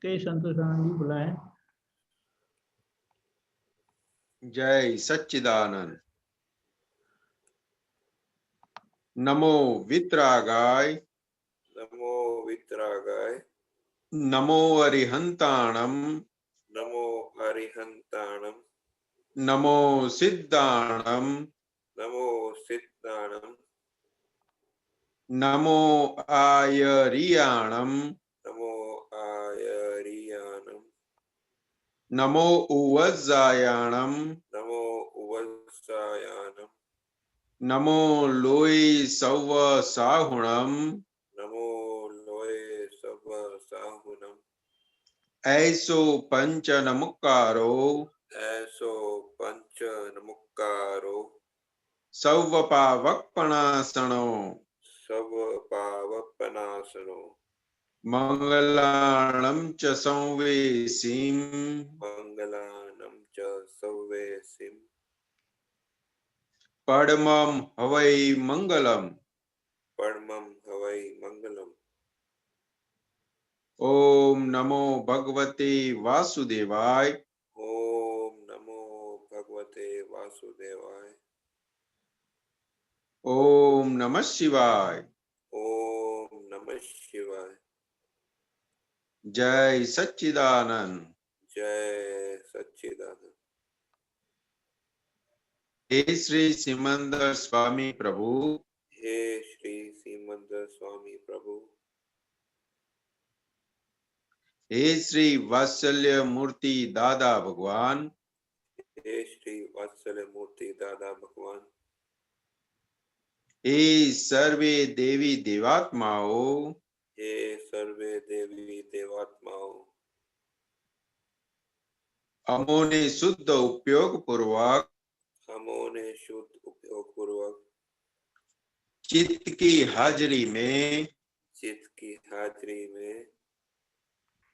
के संतोष आनंद जी बुलाए। जय सच्चिदानंद। नमो वित्रागाय नमो वित्रागाय नमो अरिहंताणम नमो अरिहंताणम नमो सिद्धाणम नमो सिद्धाणम नमो आयरियाणम नमो आयरियाणम नमो उवज्जायाणम नमो उवत्सायाणम नमो लोई सौव साहुणम नमो लोये सब साहुनम ऐसो पंच नमुक्कारो ऐसो पंच नमुक्कारो सौव पावकपणासनो सब पावपनासनो मंगलाणं च संवेसीं मंगलानं च सव्वेसिं परमं हवै मंगलम्। परमं हवै मंगलम्। ओम नमो भगवते वासुदेवाय। ओम नमो भगवते वासुदेवाय। ओम नमः शिवाय। ओम नमः शिवाय। जय सच्चिदानंद। जय सच्चिदानंद। हे श्री सिमंदर स्वामी प्रभु। हे श्री सिमंदर स्वामी प्रभु। हे श्री वात्सल्य मूर्ति दादा भगवान। हे श्री वात्सल्य मूर्ति दादा भगवान। हे सर्वे देवी देवात्माओं। हे सर्वे देवी देवात्माओं। हमोने शुद्ध उपयोग पूर्वक हमोने शुद्ध उपयोग पूर्वक चित्त की हाजिरी में चित्त की हाजिरी में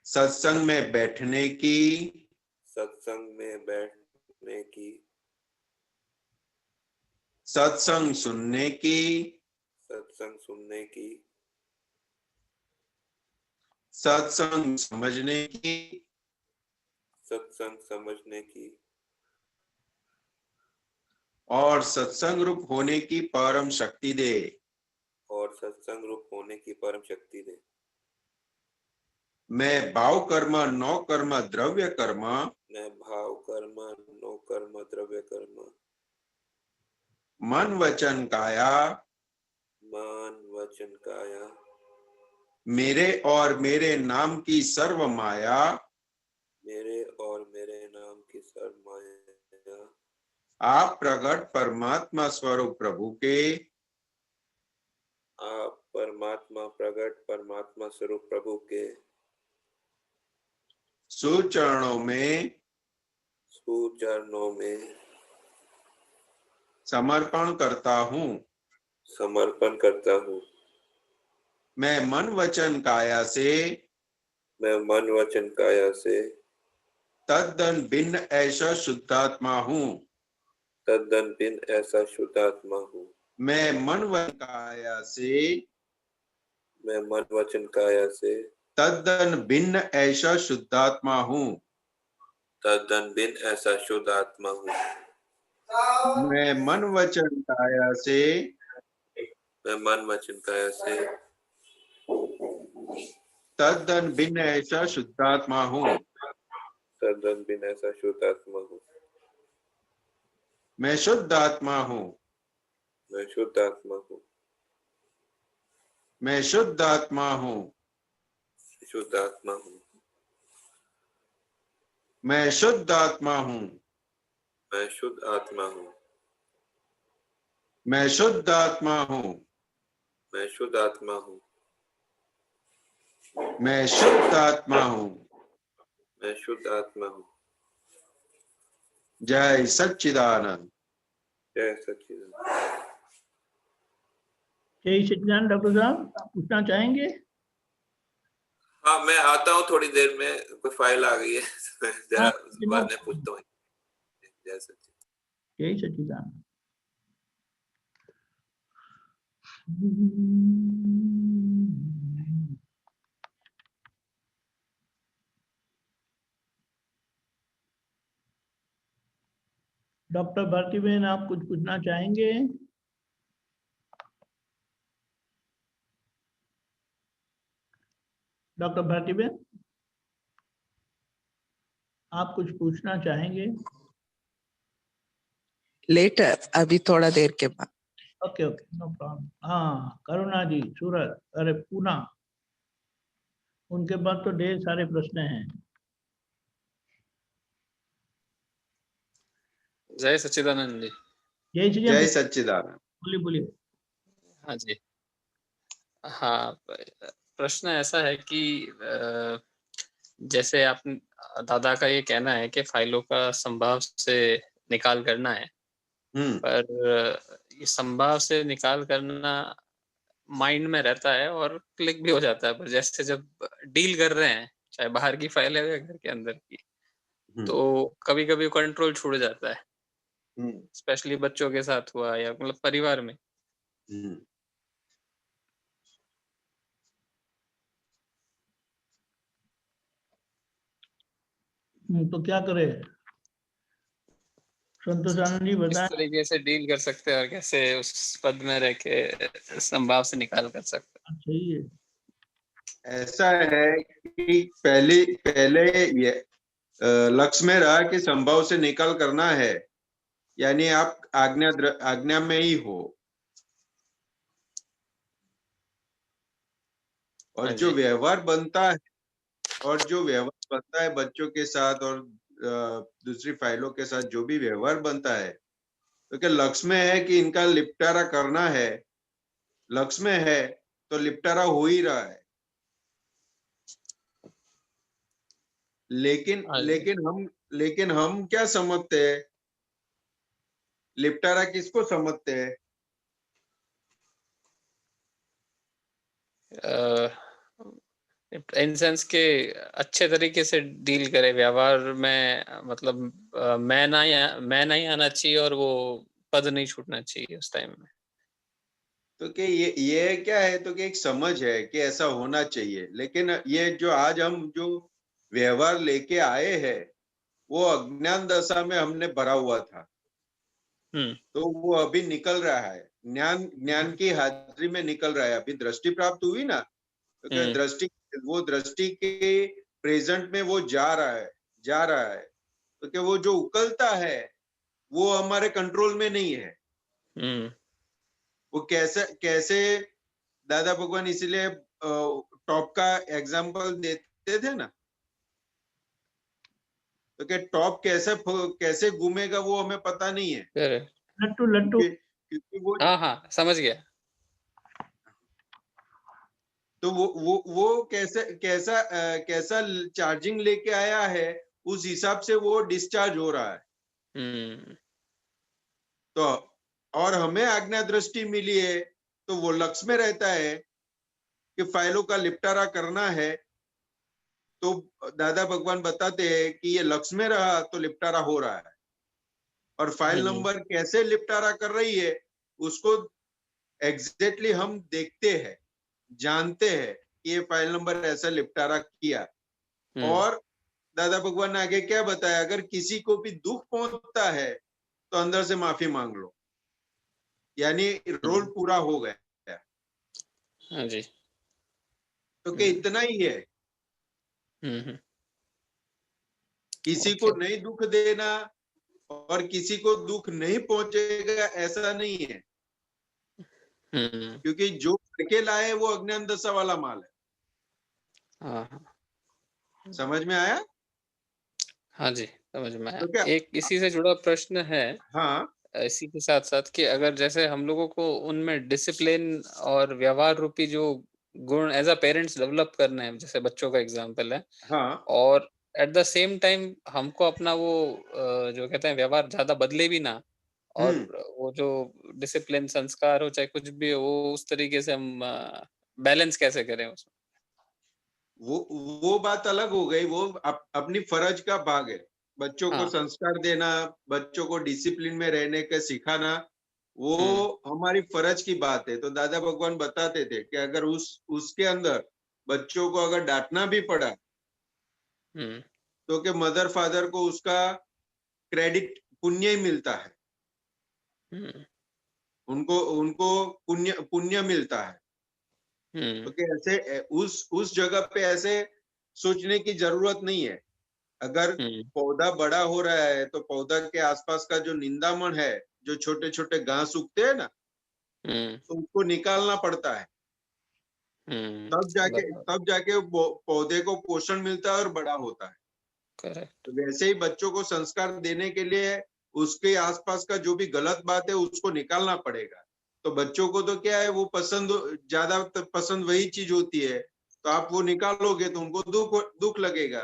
सत्संग में बैठने की सत्संग में बैठने की सत्संग सुनने की सत्संग सुनने की सत्संग समझने की सत्संग समझने की और सत्संग रूप होने की परम शक्ति दे। और सत्संग रूप होने की परम शक्ति दे। मैं भाव कर्म नौ कर्म द्रव्य कर्म मैं भाव कर्म नो कर्म द्रव्य कर्म मन वचन काया मान वचन काया मेरे और मेरे नाम की सर्व माया मेरे और मेरे नाम की सर्व माया आप प्रकट परमात्मा स्वरूप प्रभु के आप परमात्मा प्रकट परमात्मा स्वरूप प्रभु के सुचरणों में सुचरणों में समर्पण करता हूँ। समर्पण करता हूँ। मैं मन वचन काया से मैं मन वचन काया से तद्दन भिन्न ऐसा शुद्धात्मा हूँ। तद्दन भिन्न ऐसा शुद्धात्मा हूँ। मैं मन वचन काया से मैं मन वचन काया से तद्दन भिन्न ऐसा शुद्धात्मा हूँ। तद्दन भिन्न ऐसा शुद्धात्मा हूँ। मैं मन वचन काया से मैं मन वचन काया से तद्दन भिन्न ऐसा शुद्धात्मा हूँ। तद्दन भिन्न ऐसा शुद्धात्मा हूँ। मैं शुद्ध आत्मा हूँ। मैं शुद्धात्मा हूँ। मैं शुद्ध आत्मा हूँ। शुद्धात्मा हूँ। मैं शुद्ध आत्मा हूँ। मैं शुद्ध आत्मा हूँ। मैं शुद्ध आत्मा हूँ। मैं शुद्ध आत्मा हूँ। मैं शुद्ध आत्मा हूँ। मैं शुद्ध आत्मा हूँ। जय सच्चिदानंद। जय सच्चिदानंद। जय सच्चिदानंद। डॉक्टर साहब पूछना चाहेंगे? हाँ, मैं आता हूँ थोड़ी देर में, कोई फाइल आ गई है जरा उसके बाद मैं पूछता हूँ। जय सच्चिदानंद। जय सच्चिदानंद। डॉक्टर भारती बहन, आप कुछ पूछना चाहेंगे? डॉक्टर भारती बहन, आप कुछ पूछना चाहेंगे? लेटर, अभी थोड़ा देर के बाद। Okay okay, no problem. हाँ, करुणा जी, सूरत, अरे पूना, उनके पास तो ढेर सारे प्रश्न हैं। जय सच्चिदानंद जी। यही चीजें जय सच्चिदानंद। बोलिए बोलिए। हाँ जी। हाँ, प्रश्न ऐसा है कि जैसे आप दादा का ये कहना है कि फाइलों का संभाव से निकाल करना है, पर ये संभाव से निकाल करना माइंड में रहता है और क्लिक भी हो जाता है, पर जैसे जब डील कर रहे हैं, चाहे बाहर की फाइल है या घर के अंदर की, तो कभी कभी कंट्रोल छूट जाता है, स्पेशली बच्चों के साथ हुआ या मतलब परिवार में। तो क्या करे? संतोष आनंद जी किस बताएं। तरीके से डील कर सकते हैं और कैसे उस पद में रह के संभाव से निकाल कर सकते हैं? सही है। ऐसा है कि पहले ये लक्ष्य में रहा कि संभव से निकल करना है, यानी आप आज्ञा में ही हो, और जो व्यवहार बनता है बच्चों के साथ और दूसरी फाइलों के साथ, जो भी व्यवहार बनता है, तो क्या लक्ष्य में है कि इनका निपटारा करना है, लक्ष्य में है तो निपटारा हो ही रहा है। लेकिन हम क्या समझते हैं, निपटारा किसको समझते हैं? इन सेंस के अच्छे तरीके से डील करे व्यवहार में, मतलब मैं नहीं आना चाहिए और वो पद नहीं छूटना चाहिए उस टाइम में। तो कि ये क्या है, तो कि एक समझ है कि ऐसा होना चाहिए, लेकिन ये जो आज हम जो व्यवहार लेके आए हैं, वो अज्ञान दशा में हमने भरा हुआ था, तो वो अभी निकल रहा है, ज्ञान की हाजिरी में निकल रहा है। अभी दृष्टि प्राप्त हुई ना, तो क्या दृष्टि के प्रेजेंट में वो जा रहा है, तो क्या वो जो उकलता है वो हमारे कंट्रोल में नहीं है। वो कैसे दादा भगवान इसलिए टॉप का एग्जाम्पल देते थे ना, तो क्या टॉप कैसे घूमेगा वो हमें पता नहीं है। लट्टू क्योंकि वो हाँ समझ गया। तो वो कैसा चार्जिंग लेके आया है, उस हिसाब से वो डिस्चार्ज हो रहा है। तो और हमें आज्ञा दृष्टि मिली है, तो वो लक्ष्य में रहता है कि फाइलों का निपटारा करना है। तो दादा भगवान बताते हैं कि ये लक्ष्य में रहा तो निपटारा हो रहा है, और फाइल नंबर कैसे निपटारा कर रही है उसको एग्जैक्टली हम देखते हैं, जानते हैं कि ये फाइल नंबर ऐसा निपटारा किया। और दादा भगवान ने आगे क्या बताया, अगर किसी को भी दुख पहुंचता है तो अंदर से माफी मांग लो, यानी रोल पूरा हो गया। हाँ जी। तो क्या इतना ही है, किसी को नहीं दुख देना और किसी को दुख नहीं पहुंचेगा ऐसा नहीं है, क्योंकि जो करके लाए वो अज्ञान दशा वाला माल है। समझ में आया? हाँ जी, समझ में आया। तो क्या एक इसी से जुड़ा प्रश्न है, हाँ, इसी के साथ साथ कि अगर जैसे हम लोगों को उनमें डिसिप्लिन और व्यवहार रूपी जो गुण एज अ पेरेंट्स डेवलप करने हैं, जैसे बच्चों का एग्जांपल है, हाँ, और एट द सेम टाइम हमको अपना वो जो कहते हैं व्यवहार ज्यादा बदले भी ना, और वो जो डिसिप्लिन संस्कार हो चाहे कुछ भी हो, वो उस तरीके से हम बैलेंस कैसे करें उसमें? वो बात अलग हो गई, वो अपनी फर्ज का भाग है। बच्चों को संस्कार देना, बच्चों को डिसिप्लिन में रहने का सिखाना, वो हमारी फर्ज की बात है। तो दादा भगवान बताते थे कि अगर उसके अंदर बच्चों को अगर डांटना भी पड़ा, तो कि मदर फादर को उसका क्रेडिट पुण्य ही मिलता है, उनको उनको पुण्य पुण्य मिलता है। तो कि ऐसे उस जगह पे ऐसे सोचने की जरूरत नहीं है। अगर पौधा बड़ा हो रहा है तो पौधा के आसपास का जो निंदामण है, जो छोटे छोटे घास उगते हैं ना, तो उसको निकालना पड़ता है, तब जाके पौधे को पोषण मिलता है और बड़ा होता है। करेक्ट। तो वैसे ही बच्चों को संस्कार देने के लिए उसके आसपास का जो भी गलत बात है उसको निकालना पड़ेगा। तो बच्चों को तो क्या है, वो ज्यादा पसंद वही चीज होती है, तो आप वो निकालोगे तो उनको दुख लगेगा।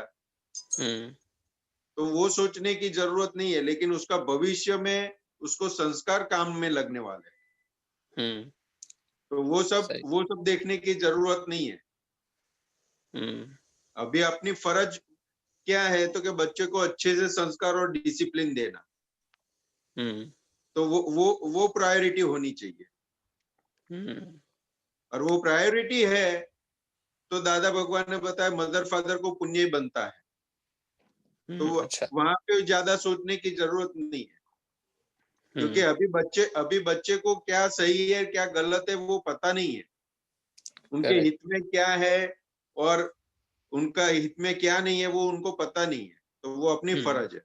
तो वो सोचने की जरूरत नहीं है, लेकिन उसका भविष्य में उसको संस्कार काम में लगने वाले हैं। तो वो सब देखने की जरूरत नहीं है। अभी अपनी फर्ज क्या है, तो कि बच्चे को अच्छे से संस्कार और डिसिप्लिन देना, तो वो प्रायोरिटी होनी चाहिए। और वो प्रायोरिटी है तो दादा भगवान ने बताया मदर फादर को पुण्य ही बनता है। तो अच्छा। वहां पे ज्यादा सोचने की जरूरत नहीं है, क्योंकि अभी बच्चे को क्या सही है क्या गलत है वो पता नहीं है, उनके हित में क्या है और उनका हित में क्या नहीं है वो उनको पता नहीं है। तो वो अपनी फर्ज है।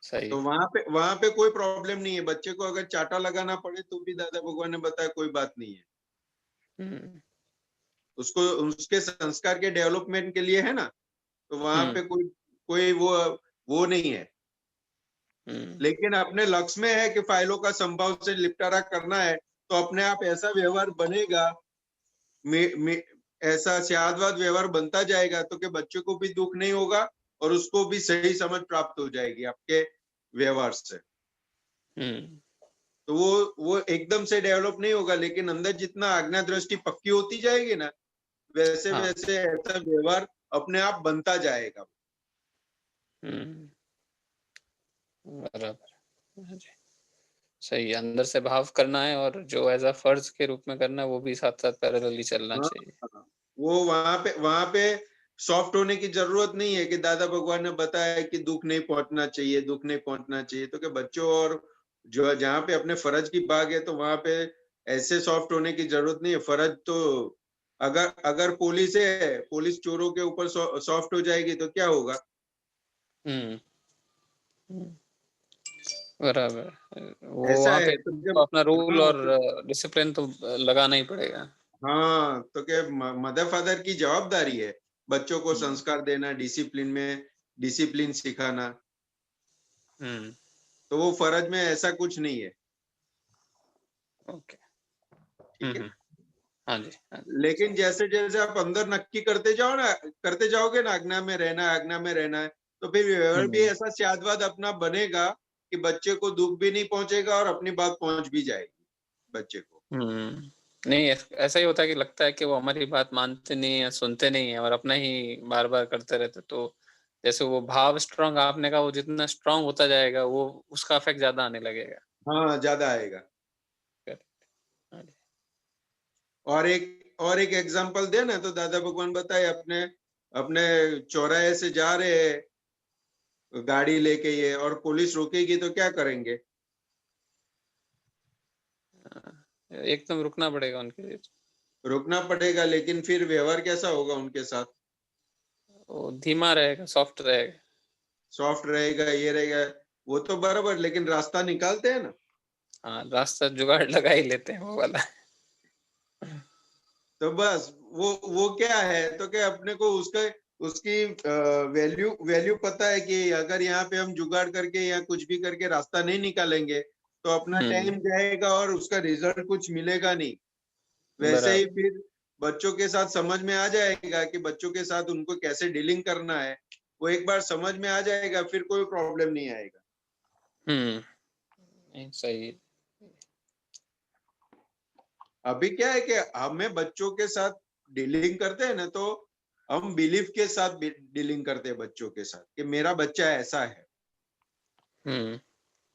सही। तो वहां पे कोई प्रॉब्लम नहीं है। बच्चे को अगर चाटा लगाना पड़े तो भी दादा भगवान ने बताया कोई बात नहीं है, उसको उसके संस्कार के डेवलपमेंट के लिए है ना, तो वहां पे कोई वो नहीं है। लेकिन अपने लक्ष्य में है कि फाइलों का संभव से निपटारा करना है, तो अपने आप ऐसा व्यवहार बनेगा, ऐसा शादवाद व्यवहार बनता जाएगा, तो कि बच्चे को भी दुख नहीं होगा और उसको भी सही समझ प्राप्त हो जाएगी आपके व्यवहार से। तो वो एकदम से डेवलप नहीं होगा, लेकिन अंदर जितना आज्ञा दृष्टि पक्की होती जाएगी ना, वैसे वैसे ऐसा व्यवहार अपने आप बनता जाएगा। बराबर। सही, अंदर से भाव करना है और जो एज अ फर्ज के रूप में करना है वो भी साथ साथ पैरेलली चलना चाहिए। वो वहां पे सॉफ्ट होने की जरूरत नहीं है कि दादा भगवान ने बताया कि दुख नहीं पहुंचना चाहिए, दुख नहीं पहुंचना चाहिए। तो कि बच्चों और जो जहाँ पे अपने फर्ज की बात है, तो वहां पे ऐसे सॉफ्ट होने की जरूरत नहीं है। फर्ज तो अगर पुलिस चोरों के ऊपर सॉफ्ट हो जाएगी तो क्या होगा? बराबर। वो ऐसा वहाँ है पे तो तो अपना रूल हाँ, और डिसिप्लिन तो लगाना ही पड़ेगा। हाँ, तो क्या मदर फादर की जवाबदारी है बच्चों को संस्कार देना, डिसिप्लिन सिखाना। तो वो फर्ज में ऐसा कुछ नहीं है। ओके। ठीक है। हाँ जी, हाँ जी। लेकिन जैसे जैसे आप अंदर नक्की करते जाओगे ना, आज्ञा में रहना है, तो फिर व्यवहार भी ऐसा शादवाद अपना बनेगा कि बच्चे को दुख भी नहीं पहुंचेगा और अपनी बात पहुंच भी जाएगी बच्चे को। नहीं, ऐसा ही होता है कि लगता है कि वो हमारी बात मानते नहीं है, सुनते नहीं है और अपना ही बार बार करते रहते। तो जैसे वो भाव स्ट्रांग आपने कहा, वो जितना स्ट्रांग होता जाएगा वो उसका इफेक्ट ज्यादा आने लगेगा। हाँ, ज्यादा आएगा। और एक एग्जांपल दे ना, तो दादा भगवान बताए अपने अपने चौराहे से जा रहे हैं गाड़ी लेके ये, और पुलिस रोकेगी तो क्या करेंगे? एकदम रुकना पड़ेगा उनके लिए। रुकना पड़ेगा, लेकिन फिर व्यवहार कैसा होगा उनके साथ? वो धीमा रहेगा, सॉफ्ट रहेगा। सॉफ्ट रहेगा, ये रहेगा, वो तो बराबर, लेकिन रास्ता निकालते हैं ना। हाँ, रास्ता जुगाड़ लगा ही लेते हैं वो वाला। तो बस वो क्या है, तो क्या अपने को उसकी वैल्यू पता है कि अगर यहाँ पे हम जुगाड़ करके या कुछ भी करके रास्ता नहीं निकालेंगे तो अपना टाइम जाएगा और उसका रिजल्ट कुछ मिलेगा नहीं। वैसे ही फिर बच्चों के साथ समझ में आ जाएगा कि बच्चों के साथ उनको कैसे डीलिंग करना है। वो एक बार समझ में आ जाएगा, फिर कोई प्रॉब्लम नहीं आएगा। सही। अभी क्या है कि हमें बच्चों के साथ डीलिंग करते हैं ना, तो हम बिलीफ के साथ डीलिंग करते हैं बच्चों के साथ कि मेरा बच्चा ऐसा है।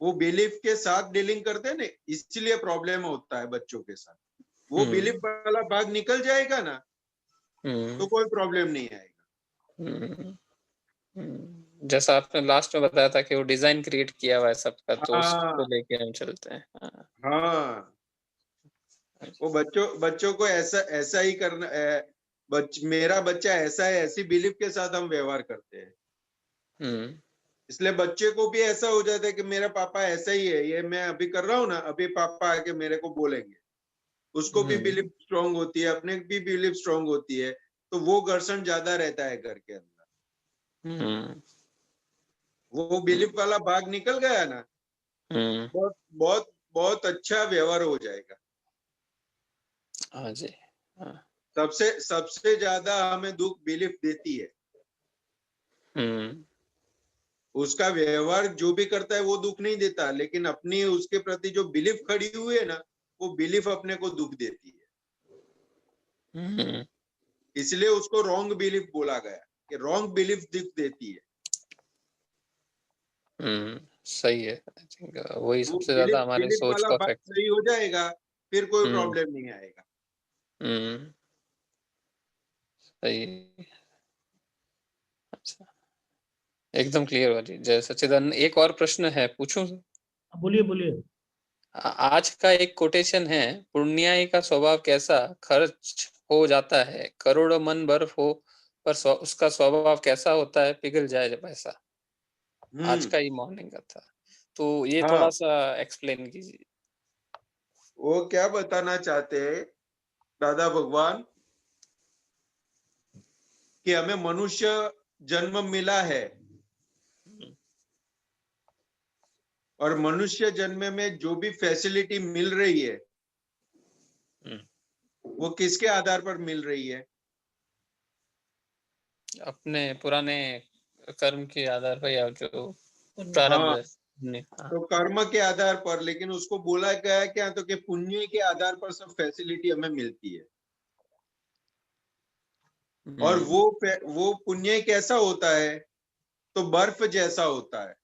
वो बिलीफ के साथ डीलिंग करते हैं ना, इसलिए प्रॉब्लम होता है बच्चों के साथ। वो बिलीफ वाला भाग निकल जाएगा ना, तो कोई प्रॉब्लम नहीं आएगा। जैसा आपने लास्ट में बताया था कि वो डिजाइन क्रिएट किया हुआ है सबका, तो उसको हाँ लेके हम चलते हैं। हाँ, हाँ, वो बच्चों को ऐसा ऐसा ही करना मेरा बच्चा ऐसा है, ऐसी बिलीफ के साथ हम व्यवहार करते हैं। इसलिए बच्चे को भी ऐसा हो जाता है कि मेरा पापा ऐसा ही है, ये मैं अभी कर रहा हूँ ना, अभी पापा आके मेरे को बोलेंगे। उसको भी बिलीफ स्ट्रांग होती है, अपने भी बिलीफ स्ट्रांग होती है, तो वो घर्षण ज्यादा रहता है घर के अंदर। वो बिलीफ वाला भाग निकल गया ना, बहुत बहुत बहुत अच्छा व्यवहार हो जाएगा। हाँ जी। हाँ। सबसे सबसे ज्यादा हमें दुख बिलीफ देती है। उसका व्यवहार जो भी करता है वो दुख नहीं देता, लेकिन अपनी उसके प्रति जो बिलीफ खड़ी हुई है ना, वो बिलीफ अपने को दुख देती है। इसलिए उसको रॉन्ग बिलीफ बोला गया कि रॉन्ग बिलीफ दुख देती है। सही है। आई थिंक वही वो सबसे ज्यादा हमारे बिलीफ सोच वाला को बात अफेक्ट। सही हो जाएगा, फिर कोई प्रॉब्लम नहीं आएगा। सही। अच्छा, एकदम क्लियर हुआ जी। जय सच्चिदानंद। एक और प्रश्न है, पूछूं? बोलिए बोलिए। आज का एक कोटेशन है, पुण्याई का स्वभाव कैसा, खर्च हो जाता है, करोड़ों मन बर्फ हो, पर उसका स्वभाव कैसा होता है, पिघल जाए पैसा। आज का ही मॉर्निंग का था, तो ये थोड़ा सा एक्सप्लेन कीजिए। वो क्या बताना चाहते हैं दादा भगवान कि हमें मनुष्य जन्म मिला है, और मनुष्य जन्म में जो भी फैसिलिटी मिल रही है वो किसके आधार पर मिल रही है? अपने पुराने कर्म के आधार पर, या जो प्रारब्ध है। तो कर्म के आधार पर, लेकिन उसको बोला गया है क्या, तो कि पुण्य के आधार पर सब फैसिलिटी हमें मिलती है। और वो पुण्य कैसा होता है, तो बर्फ जैसा होता है।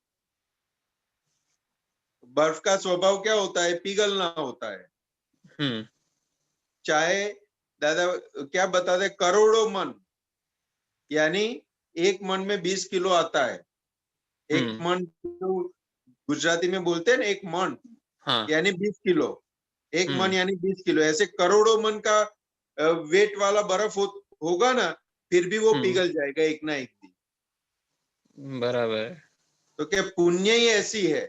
बर्फ का स्वभाव क्या होता है, पिघलना होता है। चाहे दादा क्या बताते, करोड़ों मन, यानी एक मन में 20 किलो आता है। एक मन तो गुजराती में बोलते हैं ना, एक मन यानी 20 किलो। एक मन यानी 20 किलो, ऐसे करोड़ों मन का वेट वाला बर्फ होगा ना, फिर भी वो पिघल जाएगा एक ना एक दिन। बराबर। तो क्या पुण्य ही ऐसी है,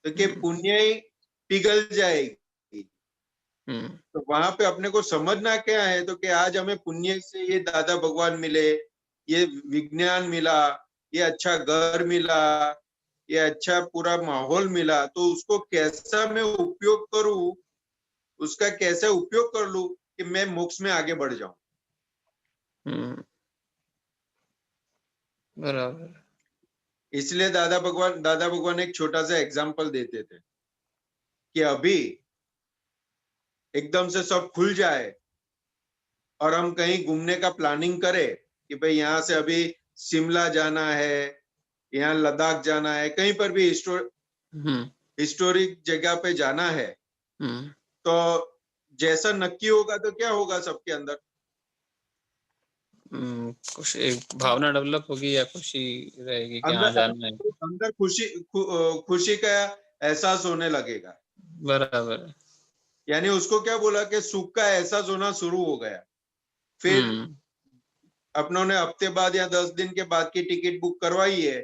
तो क्या पुण्य ही पिघल जाएगी। तो वहां पे अपने को समझना क्या है, तो कि आज हमें पुण्य से ये दादा भगवान मिले, ये विज्ञान मिला, ये अच्छा घर मिला, ये अच्छा पूरा माहौल मिला, तो उसको कैसा मैं उपयोग करूं, उसका कैसे उपयोग कर लूं कि मैं मोक्ष में आगे बढ़ जाऊं। बराबर। इसलिए दादा भगवान एक छोटा सा एग्जाम्पल देते थे कि अभी एकदम से सब खुल जाए और हम कहीं घूमने का प्लानिंग करें कि भाई यहाँ से अभी शिमला जाना है, यहाँ लद्दाख जाना है, कहीं पर भी हिस्टोरिक जगह पे जाना है, तो जैसा नक्की होगा तो क्या होगा सबके अंदर, कुछ एक भावना डेवलप होगी या खुशी रहेगी कि हाँ जाना है। अंदर खुशी का एहसास होने लगेगा। बराबर। यानी उसको क्या बोला कि सुख का एहसास होना शुरू हो गया। फिर अपनों ने हफ्ते बाद या 10 दिन के बाद की टिकट बुक करवाई है,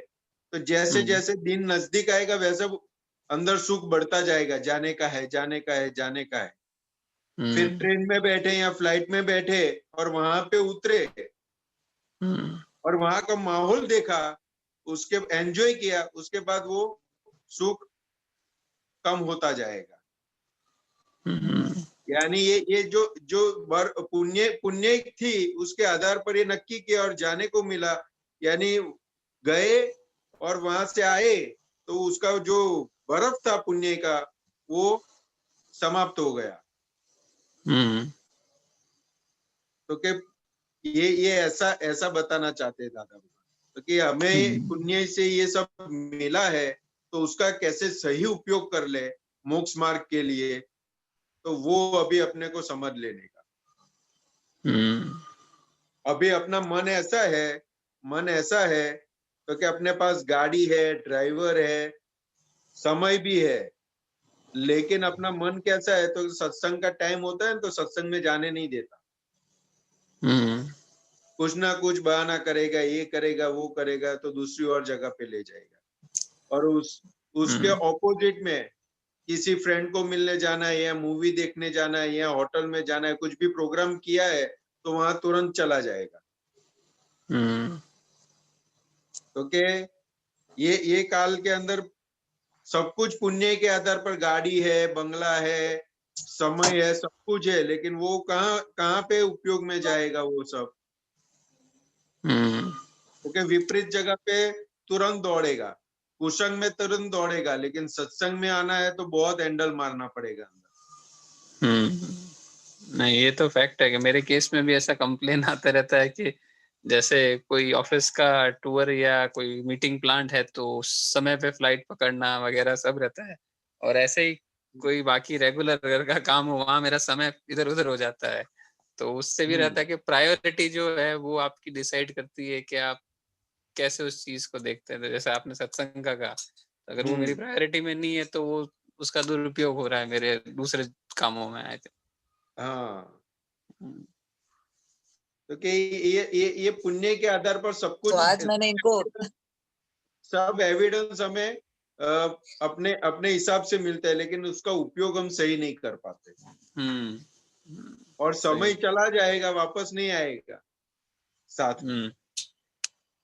तो जैसे जैसे दिन नजदीक आएगा वैसे अंदर सुख बढ़ता जाएगा, जाने का है, जाने का है, जाने का है। फिर ट्रेन में बैठे या फ्लाइट में बैठे और वहां पे उतरे और वहां का माहौल देखा, उसके एंजॉय किया, उसके बाद वो सुख कम होता जाएगा। यानी ये जो पुण्य थी, उसके आधार पर ये नक्की किया और जाने को मिला, यानी गए और वहां से आए तो उसका जो बर्फ था पुण्य का वो समाप्त हो गया। तो कि ये ऐसा बताना चाहते हैं दादा, तो कि हमें पुण्य से ये सब मिला है, तो उसका कैसे सही उपयोग कर ले मोक्ष मार्ग के लिए, तो वो अभी अपने को समझ लेने का। अभी अपना मन ऐसा है तो कि अपने पास गाड़ी है, ड्राइवर है, समय भी है, लेकिन अपना मन कैसा है, तो सत्संग का टाइम होता है तो सत्संग में जाने नहीं देता। कुछ ना कुछ बहाना करेगा, ये करेगा, वो करेगा, तो दूसरी और जगह पे ले जाएगा। और उसके ऑपोजिट में किसी फ्रेंड को मिलने जाना है, या मूवी देखने जाना है, या होटल में जाना है, कुछ भी प्रोग्राम किया है तो वहां तुरंत चला जाएगा। तो के ये काल के अंदर सब कुछ पुण्य के आधार पर, गाड़ी है, बंगला है, समय है, सब कुछ है, लेकिन वो कहाँ पे उपयोग में जाएगा वो सब? क्योंकि विपरीत जगह पे तुरंत दौड़ेगा, कुसंग में तुरंत दौड़ेगा, लेकिन सत्संग में आना है तो बहुत हैंडल मारना पड़ेगा अंदर। नहीं, ये तो फैक्ट है कि मेरे केस में भी ऐसा कंप्लेन आता रहता है कि जैसे कोई ऑफिस का टूर या कोई मीटिंग प्लांट है तो समय पे फ्लाइट पकड़ना वगैरह सब रहता है, और ऐसे ही कोई बाकी रेगुलर घर का काम हो, वहां मेरा समय इधर उधर हो जाता है। तो उससे भी रहता है कि प्रायोरिटी जो है वो आपकी डिसाइड करती है कि आप कैसे उस चीज को देखते हैं। तो जैसे आपने सत्संग का कहा, अगर वो मेरी प्रायोरिटी में नहीं है तो वो उसका दुरुपयोग हो रहा है मेरे दूसरे कामों में। हाँ, तो कि ये पुण्य के आधार पर सब कुछ, तो आज मैंने इनको सब एविडेंस हमें अपने अपने हिसाब से मिलता है, लेकिन उसका उपयोग हम सही नहीं कर पाते। और समय चला जाएगा, वापस नहीं आएगा साथ में।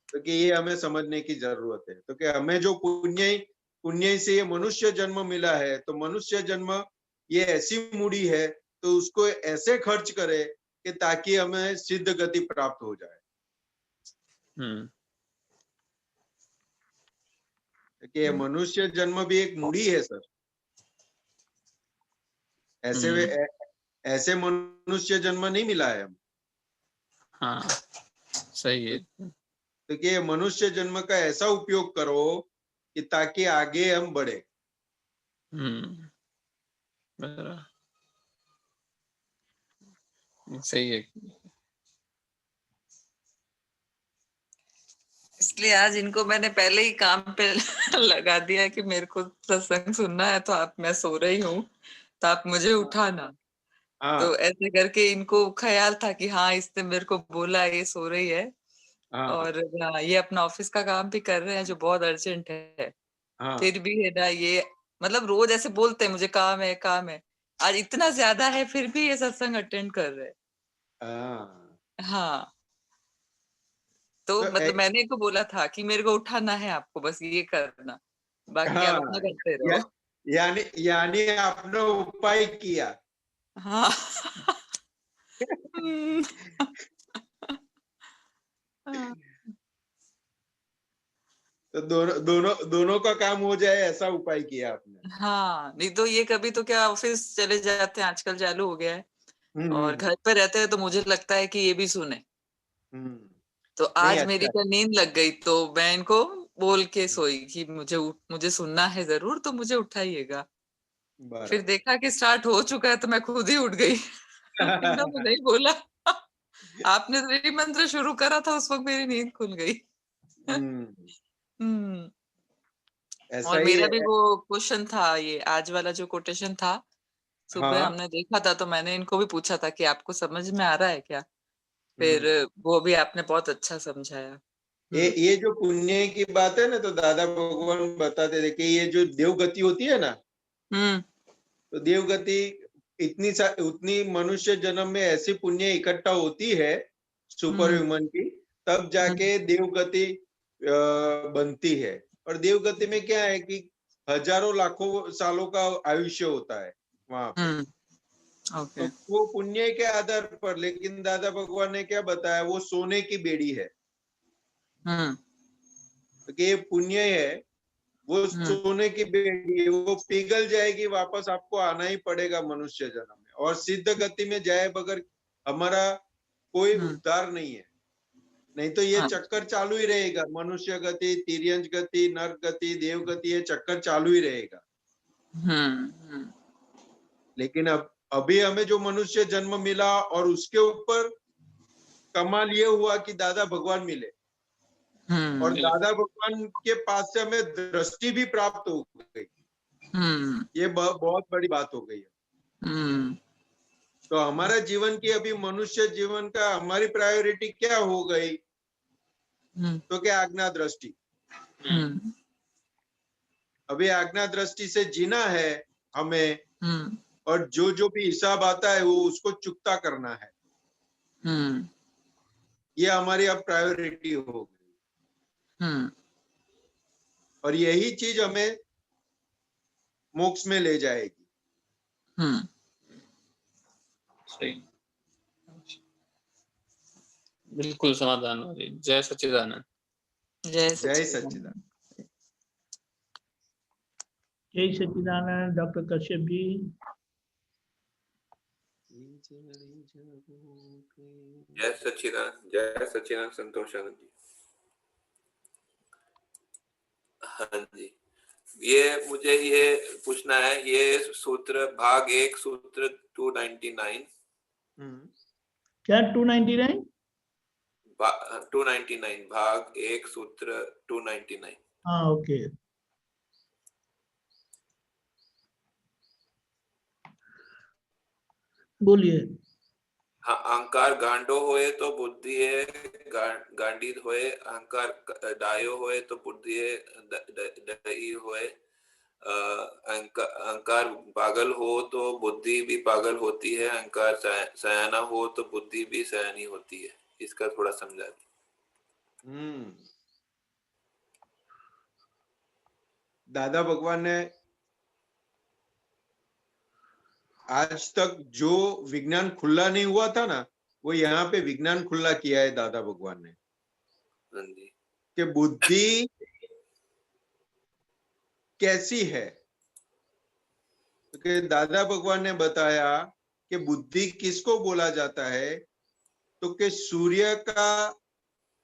तो कि ये हमें समझने की जरूरत है। तो कि हमें जो पुण्य से ये मनुष्य जन्म मिला है, तो मनुष्य जन्म ये ऐसी मूडी है, तो उसको ऐसे खर्च करे कि ताकि हमें सिद्ध गति प्राप्त हो जाए। कि मनुष्य जन्म भी एक मूडी है सर। ऐसे मनुष्य जन्म नहीं मिला है हम। हाँ, सही है। तो कि मनुष्य जन्म का ऐसा उपयोग करो कि ताकि आगे हम बढ़े। सही है। इसलिए आज इनको मैंने पहले ही काम पे लगा दिया कि मेरे को सत्संग सुनना है, तो आप, मैं सो रही हूँ तो आप मुझे उठाना। तो ऐसे करके इनको ख्याल था कि हाँ इसने मेरे को बोला ये सो रही है, और ये अपना ऑफिस का काम भी कर रहे हैं जो बहुत अर्जेंट है। फिर भी है ना, ये मतलब रोज ऐसे बोलते हैं मुझे काम है काम है, आज इतना ज्यादा है फिर भी ये सत्संग अटेंड कर रहे हैं। हाँ, तो मतलब मैंने इनको बोला था कि मेरे को उठाना है, आपको बस ये करना, बाकी आप अपना करते रहो। यानी आपने उपाय किया। हाँ। तो दोनों का काम हो जाए ऐसा उपाय किया आपने। हाँ, नहीं तो ये कभी तो क्या ऑफिस चले जाते हैं, आजकल चालू हो गया है, और घर पे रहते हैं तो मुझे लगता है कि ये भी सुने। तो आज मेरी क्या नींद लग गई, तो मैं इनको बोल के सोई कि मुझे सुनना है जरूर, तो मुझे उठाइएगा। फिर देखा कि स्टार्ट हो चुका है तो मैं खुद ही उठ गई। इन्होंने नहीं बोला। आपने त्रिवी मंत्र शुरू करा था, उस वक्त मेरी नींद खुल गई। और मेरा भी वो क्वेश्चन था, ये आज वाला जो कोटेशन था, सुबह हमने देखा था, तो मैंने इनको भी पूछा था कि आपको समझ में आ रहा है क्या? फिर वो भी आपने बहुत अच्छा समझाया। ये जो पुण्य की बात है ना, तो दादा भगवान बताते थे कि ये जो देवगति होती है ना, तो देवगति उतनी मनुष्य जन्म में ऐसी पुण्य इकट्ठा होती है सुपर ह्यूमन की, तब जाके देवगति बनती है। और देवगति में क्या है कि हजारों लाखों सालों का आयुष्य होता है वहां पे। तो वो पुण्य के आधार पर, लेकिन दादा भगवान ने क्या बताया, वो सोने की बेड़ी है। तो ये पुण्य है, वो सोने की बेड़ी है, वो पिघल जाएगी, वापस आपको आना ही पड़ेगा मनुष्य जन्म में। और सिद्ध गति में जाए बगैर हमारा कोई उद्धार नहीं है। नहीं तो ये चक्कर चालू ही रहेगा, मनुष्य गति, तिर्यंच गति, नर गति, देव गति, ये चक्कर चालू ही रहेगा। लेकिन अभी हमें जो मनुष्य जन्म मिला, और उसके ऊपर कमाल ये हुआ कि दादा भगवान मिले। और दादा भगवान के पास से हमें दृष्टि भी प्राप्त हो गई। ये बहुत बड़ी बात हो गई है। तो हमारा जीवन की अभी मनुष्य जीवन का हमारी प्रायोरिटी क्या हो गई? तो क्या आज्ञा दृष्टि। अभी आज्ञा दृष्टि से जीना है हमें, और जो भी हिसाब आता है वो उसको चुकता करना है। ये हमारी अब प्रायोरिटी हो गई, और यही चीज हमें मोक्ष में ले जाएगी। सही, बिल्कुल समाधान हो रही। जय सच्चिदानंद। जय जय सच्चिदानंद। जय सच्चिदानंद। डॉक्टर कश्यप जी। जय सच्चिदानंद। जय सच्चिदानंद संतोषानंद जी। हाँ जी, ये मुझे ये पूछना है, ये सूत्र भाग 1 सूत्र 299। क्या 299? 299 भाग 1 सूत्र 299। हाँ, ओके। बोलिए। हाँ, अहंकार गांडो होए तो बुद्धि है गांडीद होए, अहंकार डायो होए तो बुद्धि है दई होए, अहंकार पागल हो तो बुद्धि भी पागल होती है, अहंकार सयाना हो तो बुद्धि भी सयानी होती है। इसका थोड़ा समझा दी। दादा भगवान ने आज तक जो विज्ञान खुला नहीं हुआ था ना, वो यहाँ पे विज्ञान खुला किया है दादा भगवान ने, कि बुद्धि कैसी है। तो दादा भगवान ने बताया कि बुद्धि किसको बोला जाता है, तो कि सूर्य का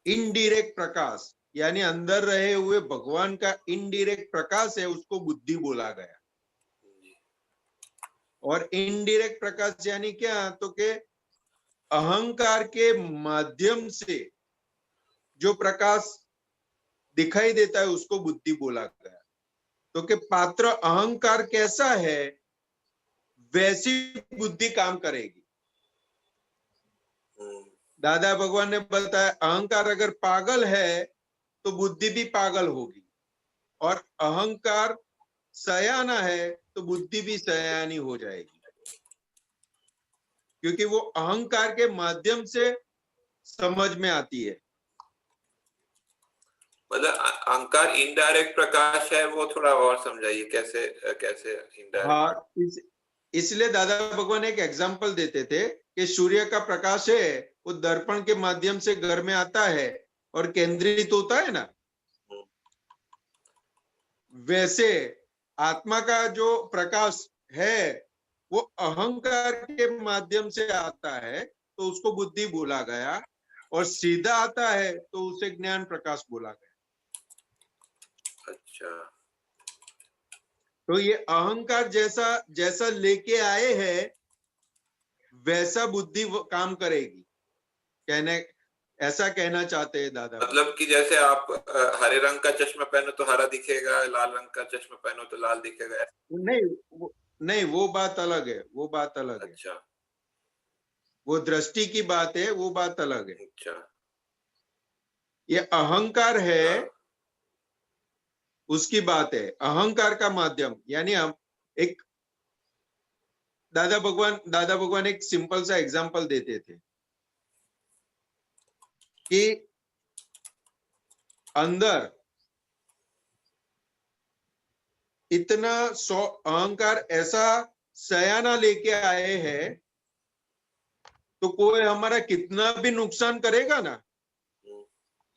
इनडायरेक्ट प्रकाश, यानी अंदर रहे हुए भगवान का इनडायरेक्ट प्रकाश है, उसको बुद्धि बोला गया। और इनडायरेक्ट प्रकाश यानी क्या, तो कि अहंकार के माध्यम से जो प्रकाश दिखाई देता है उसको बुद्धि बोला गया। तो कि पात्र अहंकार कैसा है वैसी बुद्धि काम करेगी। दादा भगवान ने बताया अहंकार अगर पागल है तो बुद्धि भी पागल होगी, और अहंकार सयाना है तो बुद्धि भी सयानी हो जाएगी, क्योंकि वो अहंकार के माध्यम से समझ में आती है। मतलब अहंकार इनडायरेक्ट प्रकाश है, वो थोड़ा और समझाइए कैसे कैसे इनडायरेक्ट। हाँ, इसलिए दादा भगवान एक एग्जांपल देते थे कि सूर्य का प्रकाश है, वो दर्पण के माध्यम से घर में आता है और केंद्रित होता है ना, वैसे आत्मा का जो प्रकाश है वो अहंकार के माध्यम से आता है, तो उसको बुद्धि बोला गया, और सीधा आता है तो उसे ज्ञान प्रकाश बोला गया। अच्छा, तो ये अहंकार जैसा जैसा लेके आए हैं वैसा बुद्धि काम करेगी, ऐसा कहना चाहते हैं दादा। मतलब कि जैसे आप हरे रंग का चश्मा पहनो तो हरा दिखेगा, लाल रंग का चश्मा पहनो तो लाल दिखेगा। नहीं, वो बात अलग है, वो बात अलग है। अच्छा, वो दृष्टि की बात है, वो बात अलग है। अच्छा, ये अहंकार है, हाँ। उसकी बात है। अहंकार का माध्यम यानी हम एक दादा भगवान एक सिंपल सा एग्जांपल देते थे कि अंदर इतना अहंकार ऐसा सयाना लेके आए हैं, तो कोई हमारा कितना भी नुकसान करेगा ना,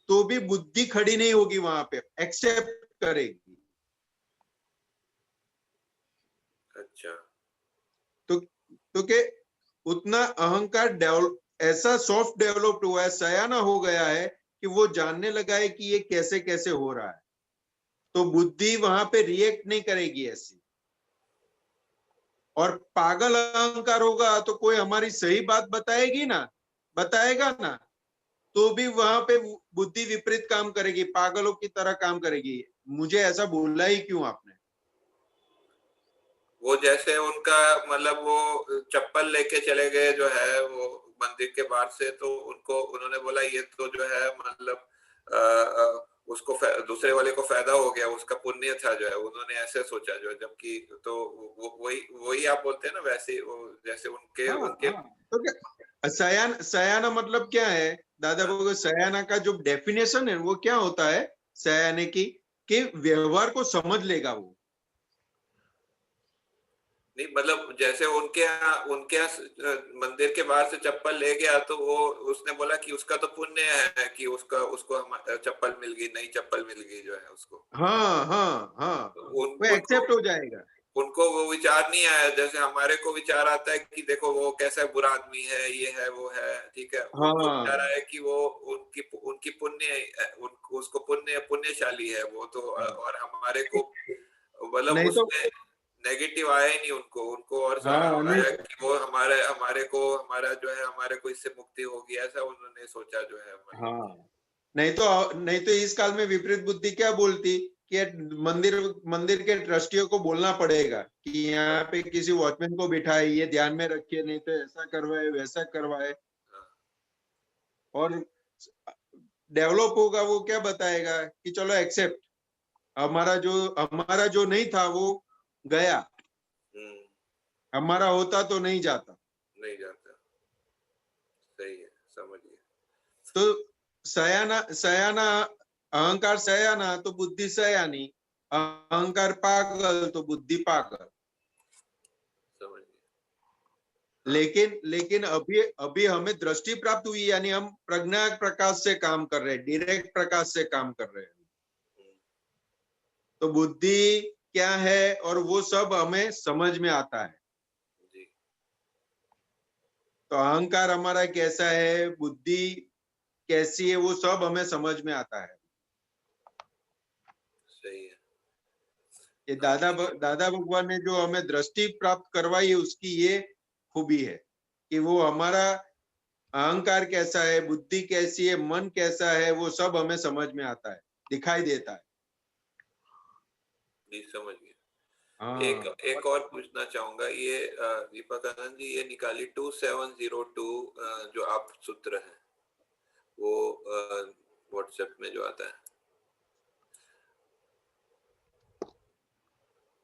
तो भी बुद्धि खड़ी नहीं होगी, वहां पे एक्सेप्ट करेगी। अच्छा, तो के उतना अहंकार ऐसा सॉफ्ट डेवलप्ड हुआ है, सयाना हो गया है कि वो जानने लगा है कि ये कैसे कैसे हो रहा है, तो बुद्धि वहां पे रिएक्ट नहीं करेगी ऐसी। और पागल अहंकार होगा तो कोई हमारी सही बात बताएगा ना, तो भी वहां पे बुद्धि विपरीत काम करेगी, पागलों की तरह काम करेगी। मुझे ऐसा बोला ही क्यों आपने? वो जैसे उनका मतलब वो चप्पल लेके चले गए जो है वो मंदिर के बाहर से, तो उनको उन्होंने बोला ये तो जो है मतलब उसको दूसरे वाले को फायदा हो गया, उसका पुण्य था जो है, उन्होंने ऐसे सोचा जो है, जबकि तो वही आप बोलते हैं ना, वैसे जैसे उनके हाँ, उनके हाँ। तो क्या सयाना मतलब क्या है दादा बाबू? सयाना का जो डेफिनेशन है वो क्या होता है सयाने की? कि व्यवहार को समझ लेगा वो। नहीं मतलब जैसे उनके मंदिर के बाहर से चप्पल ले गया, तो वो उसने बोला कि उसका तो पुण्य है कि उसको चप्पल मिल गई, नई चप्पल मिल गई जो है उसको। हाँ, हाँ, हाँ। वो एक्सेप्ट हो जाएगा। उनको वो विचार नहीं आया, जैसे हमारे को विचार आता है कि देखो वो कैसा बुरा आदमी है, ये है वो है, ठीक है। उनको विचार हाँ, आया कि वो उनकी उसको पुण्यशाली है वो तो, और हमारे को मतलब नहीं तो उसमें नेगेटिव आया ही नहीं उनको उनको और हाँ, नहीं आया कि वो हमारा जो है हमारे को इससे मुक्ति होगी, ऐसा उन्होंने सोचा जो है मतलब। हाँ, नहीं तो इस काल में विपरीत बुद्धि क्या बोलती कि मंदिर के ट्रस्टियों को बोलना पड़ेगा कि यहाँ पे किसी वॉचमैन को बिठाए, ये ध्यान में रखिए, नहीं तो ऐसा करवाए वैसा करवाए। और डेवलप होगा वो क्या बताएगा कि चलो एक्सेप्ट, हमारा जो नहीं था वो गया, हमारा होता तो नहीं जाता। सही है, समझिए। तो सयाना अहंकार सयाना तो बुद्धि सयानी, अहंकार पागल तो बुद्धि पागल। लेकिन अभी हमें दृष्टि प्राप्त हुई, यानी हम प्रज्ञा प्रकाश से काम कर रहे हैं, डायरेक्ट प्रकाश से काम कर रहे हैं। तो बुद्धि क्या है और वो सब हमें समझ में आता है। तो अहंकार हमारा कैसा है, बुद्धि कैसी है, वो सब हमें समझ में आता है। सही है। ये दादा भगवान ने जो हमें दृष्टि प्राप्त करवाई है, उसकी ये खूबी है कि वो हमारा अहंकार कैसा है, बुद्धि कैसी है, मन कैसा है, वो सब हमें समझ में आता है, दिखाई देता है। जी, समझ गया। हाँ। एक और पूछना चाहूंगा, ये दीपक आनंद जी, ये निकाली 2702 जो आप सूत्र है वो व्हाट्सएप में जो आता है,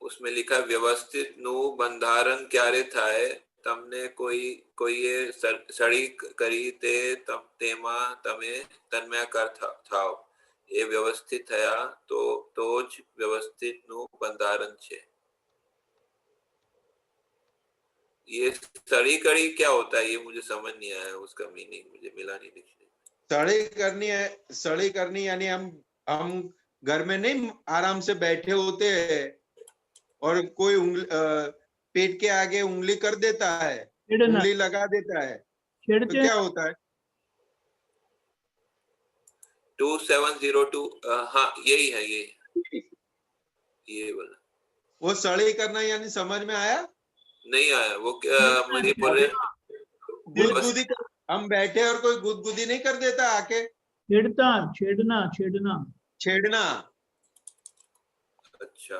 उसमें लिखा व्यवस्थित नु बंधारण क्यारे थाए तमने कोई सड़ी करी ते तेमा तमे तन्मय कर थाओ, ये व्यवस्थित थया तो ज व्यवस्थित नु बंधारण छे। ये सड़ी कड़ी क्या होता है, ये मुझे समझ नहीं आया, उसका मीनिंग मुझे मिला नहीं डिक्शनरी। सड़ी करनी यानी हम घर में नहीं आराम से बैठे होते हैं और कोई पेट के आगे उंगली कर देता है, उंगली लगा देता है, तो क्या होता है? 2702 हाँ यही है, ये बोला। वो सड़ी करना यानी समझ में आया? नहीं आया वो मुझे बोल रहे गुदगुदी, हम बैठे और कोई गुदगुदी नहीं कर देता आके, छेड़ना। अच्छा,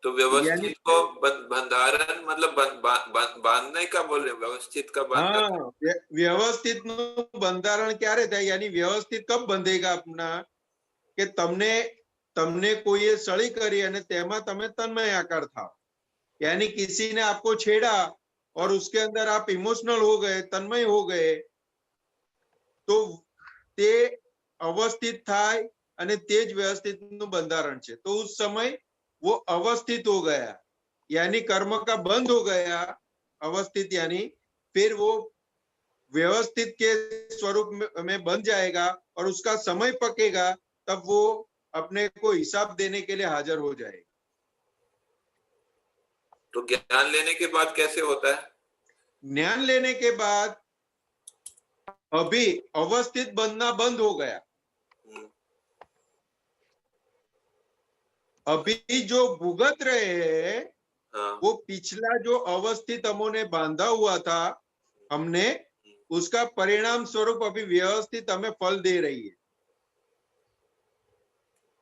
तो व्यवस्थित को बंधारण मतलब बांधने का बोल रहे, व्यवस्थित का हाँ, व्यवस्थित बंधारण क्या रहता है, यानी व्यवस्थित कब बंधेगा अपना कि તમને કોઈએ સળી કરી અને તેમાં તમે તન્મયાકાર થાઓ, यानी किसी ने आपको छेड़ा और उसके अंदर आप इमोशनल हो गए, तन्मय हो गए, तो તે अवस्थित થાય અને તે જ વ્યવસ્થિતનું બંધારણ છે। तो उस समय वो अवस्थित हो गया, यानी कर्म का बंद हो गया, अवस्थित यानी फिर वो व्यवस्थित के स्वरूप में बन जाएगा और उसका समय पकेगा, तब वो अपने को हिसाब देने के लिए हाजिर हो जाएगा। तो ज्ञान लेने के बाद कैसे होता है? ज्ञान लेने के बाद अभी अवस्थित बनना बंद हो गया, अभी जो भुगत रहे हैं वो पिछला जो अवस्थित हमने बांधा हुआ था हमने, उसका परिणाम स्वरूप अभी व्यवस्थित हमें फल दे रही है।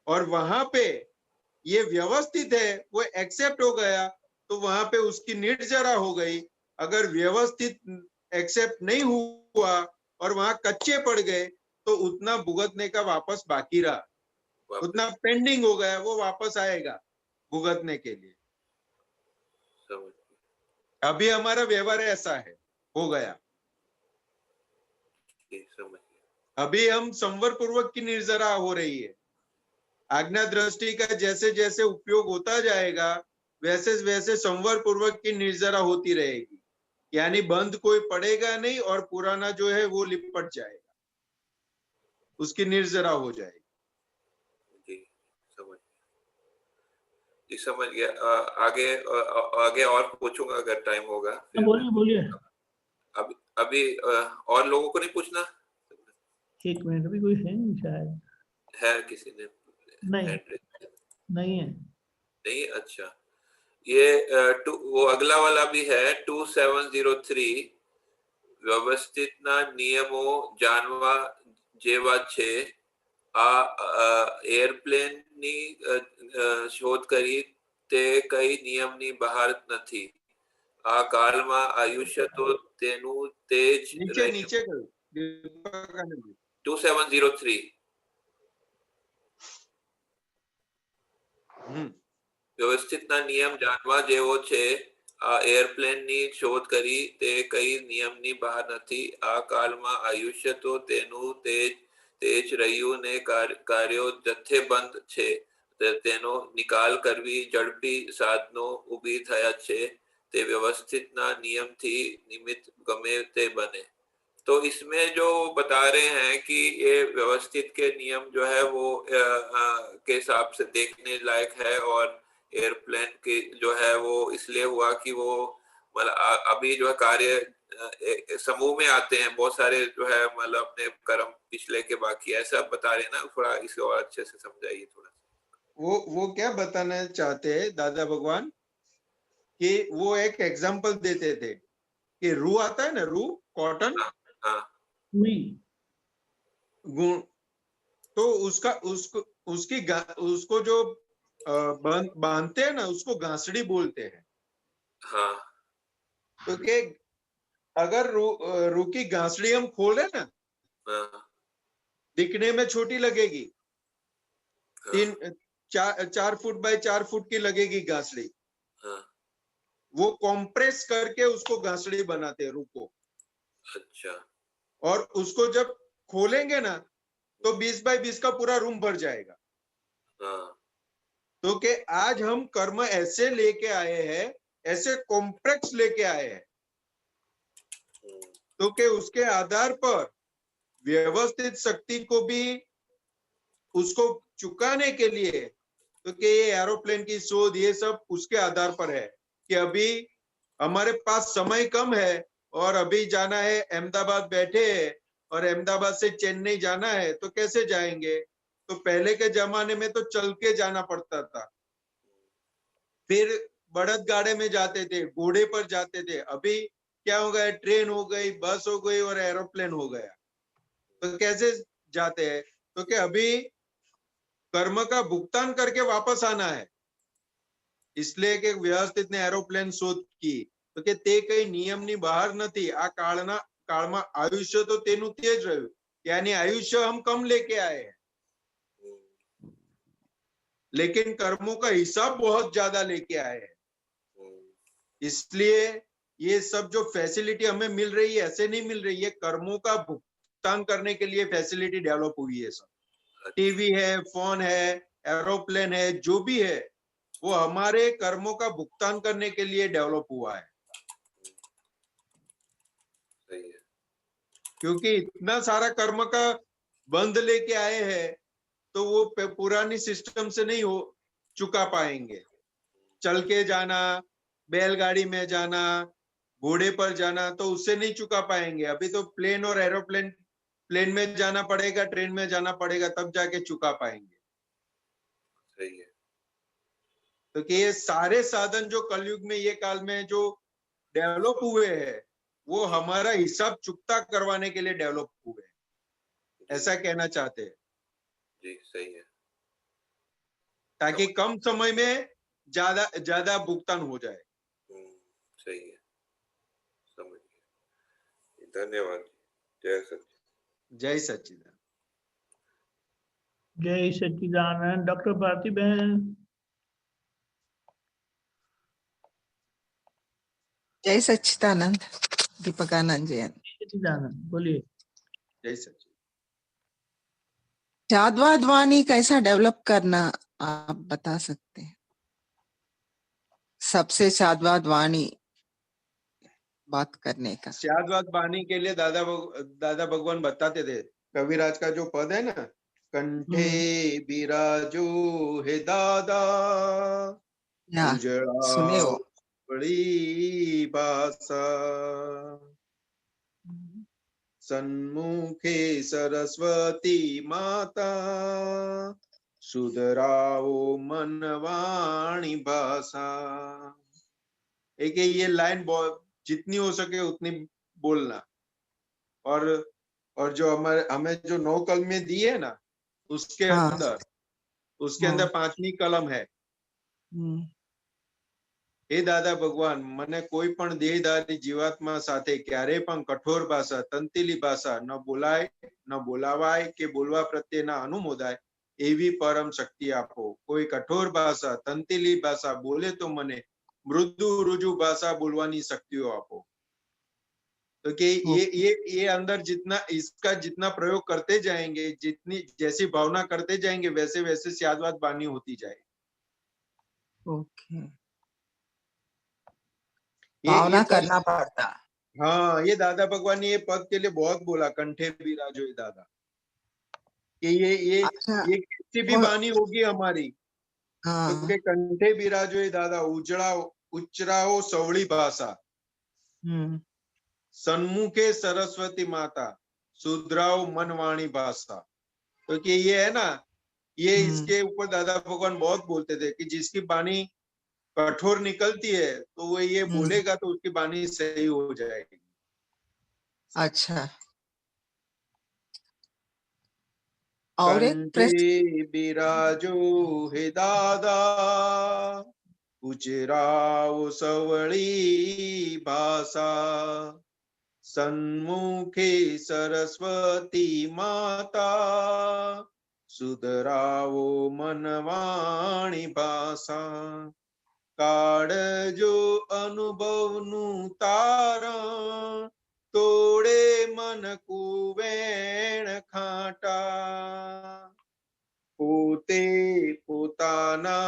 और वहां पे ये व्यवस्थित है, वो एक्सेप्ट हो गया, तो वहां पे उसकी निर्जरा हो गई। अगर व्यवस्थित एक्सेप्ट नहीं हुआ और वहां कच्चे पड़ गए, तो उतना भुगतने का वापस बाकी रहा, उतना पेंडिंग हो गया, वो वापस आएगा भुगतने के लिए। अभी हमारा व्यवहार ऐसा है, हो गया। अभी हम संवर पूर्वक की निर्जरा हो रही है। आज्ञा दृष्टि का जैसे जैसे उपयोग होता जाएगा, वैसे वैसे संवर पूर्वक की निर्जरा होती रहेगी, यानी बंद कोई पड़ेगा नहीं और पुराना जो है वो लिपट जाएगा, उसकी निर्जरा हो जाएगी। जी समझ गया। आगे आगे और पूछूंगा अगर टाइम होगा। बोलिए बोलिए। अभी और लोगों को नहीं पूछना? 1 मिनट, अभी कोई है नहीं शायद। है किसी ने? नहीं नहीं है। नहीं, अच्छा। ये वो अगला वाला भी है 2703 व्यवस्थित ना नियमो जानवा जेवा छे एयरप्लेन नी शोध करी ते कई नियम नी बहार નથી। આ કાળમાં આયુષ્ય તો તેનું તેજ नीचे नीचे 2703 વ્યવસ્થિતના નિયમ જાણવા જેવો છે। આ એરપ્લેનની શોધ કરી તે કઈ નિયમની બહાર નથી। આ કાળમાં આયુષ્ય તો તેનું તેજ રહ્યું ને કાર્યો જથ્થેબંધ છે। તેનો નિકાલ કરવી ઝડપી સાધનો ઊભી થયા છે। તે વ્યવસ્થિતના નિયમથી નિમિત્ત ગમે તે બને। तो इसमें जो बता रहे हैं कि ये व्यवस्थित के नियम जो है वो के हिसाब से देखने लायक है, और एयरप्लेन के जो है वो इसलिए हुआ कि वो मतलब अभी जो है कार्य समूह में आते हैं बहुत सारे जो है, मतलब अपने कर्म पिछले के बाकी ऐसा बता रहे हैं ना। थोड़ा इसे और अच्छे से समझाइए थोड़ा। वो क्या बताना चाहते हैं दादा भगवान कि वो एक एग्जांपल देते थे कि रू आता है ना, रू कॉटन, गुण, तो उसका उसको जो बांधते हैं ना, उसको घासड़ी बोलते हैं। हाँ। तो कि अगर रू की घासड़ी हम खोले ना, दिखने में छोटी लगेगी, 4 फुट बाय 4 फुट की लगेगी घासड़ी। वो कॉम्प्रेस करके उसको घासड़ी बनाते हैं रू को। अच्छा। और उसको जब खोलेंगे ना, तो 20 बाय 20 का पूरा रूम भर जाएगा। तो कि आज हम कर्म ऐसे लेके आए हैं, ऐसे कॉम्प्लेक्स लेके आए हैं, तो कि उसके आधार पर व्यवस्थित शक्ति को भी उसको चुकाने के लिए, तो कि ये एरोप्लेन की शोध ये सब उसके आधार पर है कि अभी हमारे पास समय कम है और अभी जाना है, अहमदाबाद बैठे हैं और अहमदाबाद से चेन्नई जाना है, तो कैसे जाएंगे? तो पहले के जमाने में तो चल के जाना पड़ता था, फिर बड़द गाड़े में जाते थे, घोड़े पर जाते थे। अभी क्या हो गया? ट्रेन हो गई, बस हो गई और एरोप्लेन हो गया। तो कैसे जाते हैं? तो कि अभी कर्म का भुगतान करके वापस आना है, इसलिए कि व्यवस्थित ने एरोप्लेन शोध की। तो कि ते कई नियमनी बहार નથી। આ કાળમાં આયુષ્ય તો તેનું તે જ રહ્યું, यानी आयुष्य हम कम लेके आए हैं, लेकिन कर्मों का हिसाब बहुत ज्यादा लेके आए हैं। इसलिए ये सब जो फैसिलिटी हमें मिल रही है, ऐसे नहीं मिल रही है, कर्मों का भुगतान करने के लिए फैसिलिटी डेवलप हुई है। सब टीवी है, फोन है, एरोप्लेन है, जो भी है वो हमारे कर्मों का भुगतान करने के लिए डेवलप हुआ है। क्योंकि इतना सारा कर्म का बंध लेके आए हैं, तो वो पुरानी सिस्टम से नहीं हो चुका पाएंगे। चल के जाना, बैलगाड़ी में जाना, घोड़े पर जाना, तो उससे नहीं चुका पाएंगे। अभी तो प्लेन और एरोप्लेन, प्लेन में जाना पड़ेगा, ट्रेन में जाना पड़ेगा, तब जाके चुका पाएंगे। सही है। तो कि ये सारे साधन जो कलयुग में, ये काल में जो डेवलप हुए हैं, वो हमारा हिसाब चुकता करवाने के लिए डेवलप हुए, ऐसा कहना चाहते हैं। जी सही है, ताकि कम समय में ज्यादा ज्यादा भुगतान हो जाए। सही है, समझ गया, धन्यवाद। जय सच्चिदानंद। जय सच्चिदानंद। जय सच्चिदानंद। डॉक्टर भारती बहन। जय सच्चिदानंद। दीपकानंद जैन। सच्चिदानंद बोलिए। जय सच्चिदानंद। शाद्वाद वाणी कैसा डेवलप करना आप बता सकते हैं? सबसे शाद्वाद वाणी बात करने का। शाद्वाद वाणी के लिए दादा भगवान बताते थे, कविराज का जो पद है ना, कंठे बिराजो हे दादा, सुने उजड़ा हो बड़ी भाषा, सन्मुखे सरस्वती माता, सुधराओ मनवाणी भाषा। एक ये लाइन जितनी हो सके उतनी बोलना। और जो हमें जो 9 कलमें दी है ना, उसके अंदर 5वीं कलम है, हे दादा भगवान, મને કોઈ પણ દેહધારી જીવાત્મા સાથે ક્યારે પણ કઠોર ભાષા, તંતીલી ભાષા ન બોલાય, ન બોલાવાય કે બોલવા પ્રત્યેના અનુમોદાય એવી પરમ શક્તિ આપો। કોઈ કઠોર ભાષા, તંતીલી ભાષા બોલે તો મને મૃદુ રુજુ ભાષા બોલવાની શક્તિઓ આપો। तो कि ये अंदर जितना इसका जितना प्रयोग करते जाएंगे, जितनी जैसी भावना करते जाएंगे, वैसे वैसे शाद्वाद वाणी होती जाए। ओके, भावना करना पड़ता। हाँ, ये दादा भगवान ने ये पद के लिए बहुत बोला, कंठे बिराजो दादा, कि ये किसी भी वाणी होगी हमारी, तो के कंठे बिराजो दादा, उचराओ सवड़ी भाषा, सन्मुखे सरस्वती माता, सुधराओ मनवाणी भाषा। तो कि ये है ना, ये इसके ऊपर दादा भगवान बहुत बोलते थे कि जिसकी वाणी कठोर निकलती है तो वो ये बोलेगा तो उसकी वाणी सही हो जाएगी। अच्छा, और एक कंठे बिराजो हे दादा, उचराओ सवड़ी भाषा, सन्मुखे सरस्वती माता, सुधराओ मनवाणी भाषा। काळजो अनुभवनु तारण, तोड़े मन कुवेण खाटा, पोते पोताना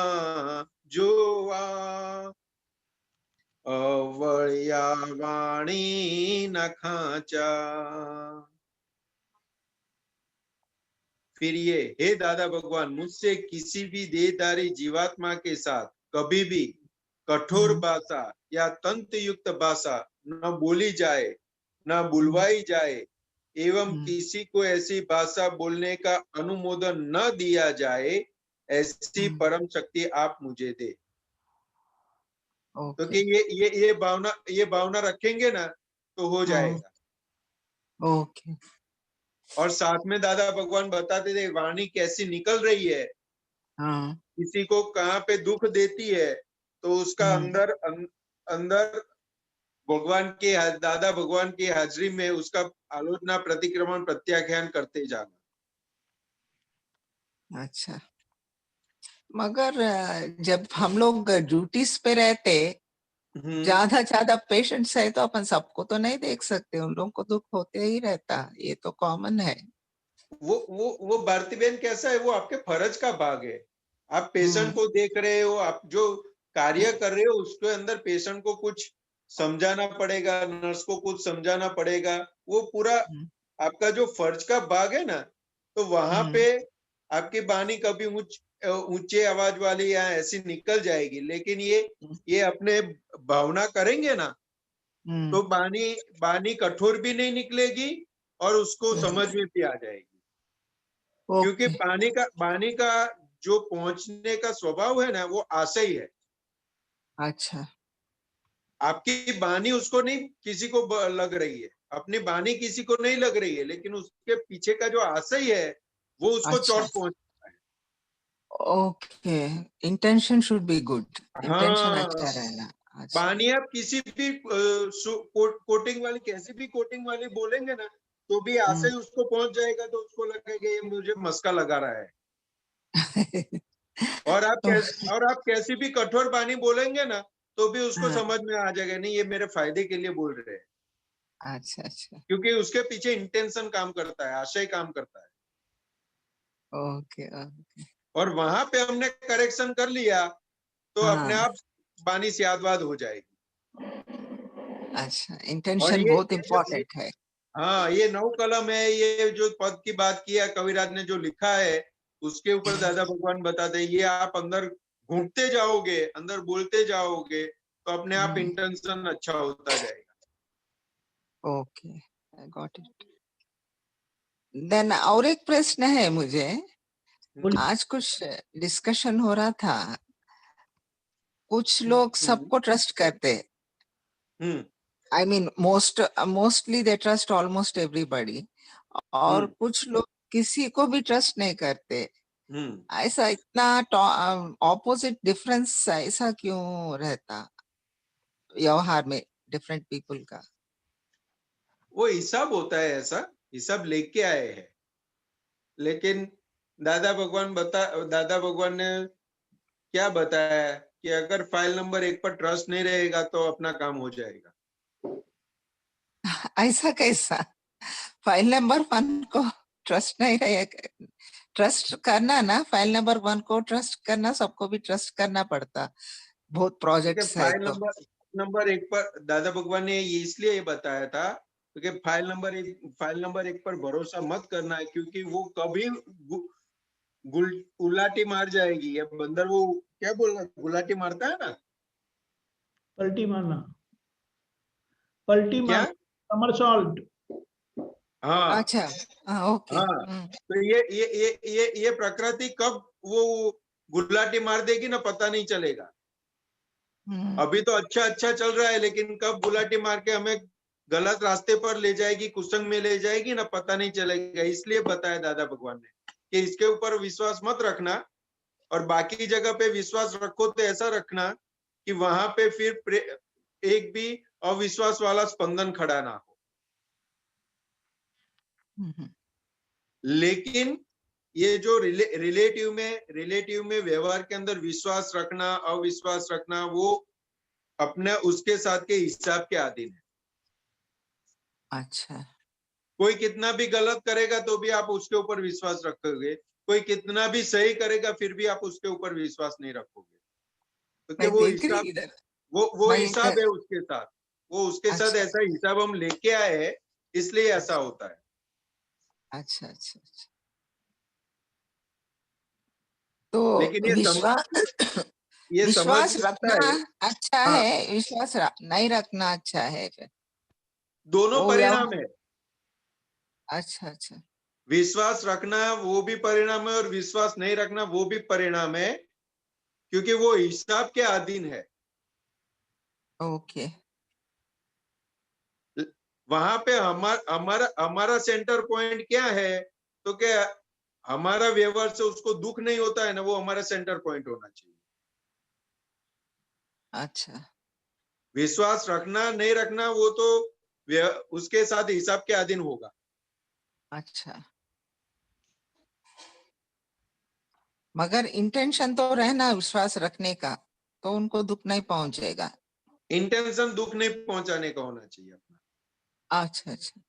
जोवा, अवळ्या वाणी न खाचा। फिर ये, हे दादा भगवान, मुझसे किसी भी देहधारी जीवात्मा के साथ कभी भी कठोर भाषा या तंत्र युक्त भाषा न बोली जाए, न बुलवाई जाए, एवं किसी को ऐसी भाषा बोलने का अनुमोदन न दिया जाए, ऐसी परम शक्ति आप मुझे दे। तो कि ये भावना रखेंगे ना तो हो जाएगा। ओके। और साथ में दादा भगवान बताते थे वाणी कैसी निकल रही है, किसी को कहाँ पे दुख देती है तो उसका अंदर भगवान के, दादा भगवान की हाजिरी में उसका आलोचना, प्रतिक्रमण, प्रत्याख्यान करते जाना। अच्छा, मगर जब हम लोग ड्यूटीज पे रहते, ज्यादा पेशेंट्स है तो अपन सबको तो नहीं देख सकते, उन लोगों को दुख होते ही रहता, ये तो कॉमन है। वो भारती बहन कैसा है, वो आपके फर्ज का भाग है। आप पेशेंट को देख रहे हो, आप जो कार्य कर रहे हो उसके अंदर पेशेंट को कुछ समझाना पड़ेगा, नर्स को कुछ समझाना पड़ेगा, वो पूरा आपका जो फर्ज का भाग है ना। तो वहां पे आपकी वाणी कभी ऊंचे आवाज वाली या ऐसी निकल जाएगी, लेकिन ये अपने भावना करेंगे ना तो वाणी कठोर भी नहीं निकलेगी और उसको समझ में भी आ जाएगी। क्योंकि वाणी का जो पहुंचने का स्वभाव है ना, वो आशय है। अच्छा, आपकी बानी उसको नहीं, किसी को लग रही है, अपनी बानी किसी को नहीं लग रही है, लेकिन उसके पीछे का जो आशय है वो उसको अच्छा, चोट पहुंच। Okay, intention should be good, intention हाँ, अच्छा रहना। अच्छा, बानी आप किसी भी कोटिंग वाली, कैसी भी कोटिंग वाली बोलेंगे ना, तो भी आशय उसको पहुंच जाएगा, तो उसको लगेगा ये मुझे मस्का लगा रहा है। और आप कैसी भी कठोर बानी बोलेंगे ना, तो भी उसको हाँ, समझ में आ जाएगा, नहीं ये मेरे फायदे के लिए बोल रहे हैं, अच्छा अच्छा, क्योंकि उसके पीछे इंटेंशन काम करता है, आशय काम करता है। ओके ओके, और वहां पे हमने करेक्शन कर लिया तो अपने हाँ, आप बानी सियादवाद हो जाएगी। अच्छा, और इंटेंशन बहुत इम्पोर्टेंट है। हाँ, ये 9 कलम है, ये जो पद की बात किया कविराज ने जो लिखा है, उसके ऊपर दादा भगवान बताते हैं, ये आप अंदर घूमते जाओगे, अंदर बोलते जाओगे, तो अपने आप इंटेंशन अच्छा होता जाएगा। Okay, I got it. Then और एक प्रश्न है मुझे, आज कुछ डिस्कशन हो रहा था, कुछ लोग सबको ट्रस्ट करते, I mean mostly they trust almost everybody, और कुछ लोग किसी को भी ट्रस्ट नहीं करते। ऐसा इतना ऑपोजिट डिफरेंस ऐसा क्यों रहता व्यवहार में डिफरेंट पीपल का? वो हिसाब होता है, ऐसा हिसाब लेके आए हैं, लेकिन दादा भगवान ने क्या बताया कि अगर फाइल नंबर 1 पर ट्रस्ट नहीं रहेगा तो अपना काम हो जाएगा। ऐसा कैसा? फाइल नंबर 1 को ट्रस्ट नहीं रहेगा, ट्रस्ट करना ना, फाइल नंबर 1 को ट्रस्ट करना, सबको भी ट्रस्ट करना पड़ता, बहुत प्रोजेक्ट्स है फाइल तो। नंबर 1 पर दादा भगवान ने ये इसलिए ये बताया था क्योंकि फाइल नंबर 1 पर भरोसा मत करना है, क्योंकि वो कभी उलाटी मार जाएगी। ये बंदर वो क्या बोल रहा, गुलाटी मारता है ना, पलटी मारना, पलटी क्या? मारना, समरसॉल्ट। हाँ अच्छा, ओके, हाँ, तो ये प्रकृति कब वो गुलाटी मार देगी ना, पता नहीं चलेगा। अभी तो अच्छा चल रहा है, लेकिन कब गुलाटी मार के हमें गलत रास्ते पर ले जाएगी, कुसंग में ले जाएगी ना, पता नहीं चलेगा। इसलिए बताया दादा भगवान ने कि इसके ऊपर विश्वास मत रखना, और बाकी जगह पे विश्वास रखो तो ऐसा रखना कि वहां पे फिर एक भी अविश्वास वाला स्पंदन खड़ा ना हो। लेकिन ये जो रिलेटिव में व्यवहार के अंदर विश्वास रखना अविश्वास रखना, वो अपने उसके साथ के हिसाब के अधीन है। अच्छा, कोई कितना भी गलत करेगा तो भी आप उसके ऊपर विश्वास रखोगे, कोई कितना भी सही करेगा फिर भी आप उसके ऊपर विश्वास नहीं रखोगे, क्योंकि मैं वो देख रही हिसाब इधर, वो मैं हिसाब इधर, है उसके साथ, वो उसके साथ अच्छा ऐसा हिसाब हम लेके आए हैं, इसलिए ऐसा होता है। अच्छा अच्छा अच्छा, तो लेकिन ये समझ विश्वास लगता रखना है। अच्छा हाँ, है, विश्वास नहीं रखना अच्छा है फिर? दोनों वो परिणाम है। अच्छा अच्छा, विश्वास रखना वो भी परिणाम है और विश्वास नहीं रखना वो भी परिणाम है, क्योंकि वो हिसाब के अधीन है। ओके, वहां पे हमारा सेंटर पॉइंट क्या है, तो क्या हमारा व्यवहार से उसको दुख नहीं होता है ना, वो हमारा सेंटर पॉइंट होना चाहिए। अच्छा, विश्वास रखना नहीं रखना वो तो उसके साथ हिसाब के अधीन होगा। अच्छा, मगर इंटेंशन तो रहना विश्वास रखने का, तो उनको दुख नहीं पहुंचेगा। इंटेंशन दुख नहीं पहुंचाने का होना चाहिए अपना। अच्छा अच्छा,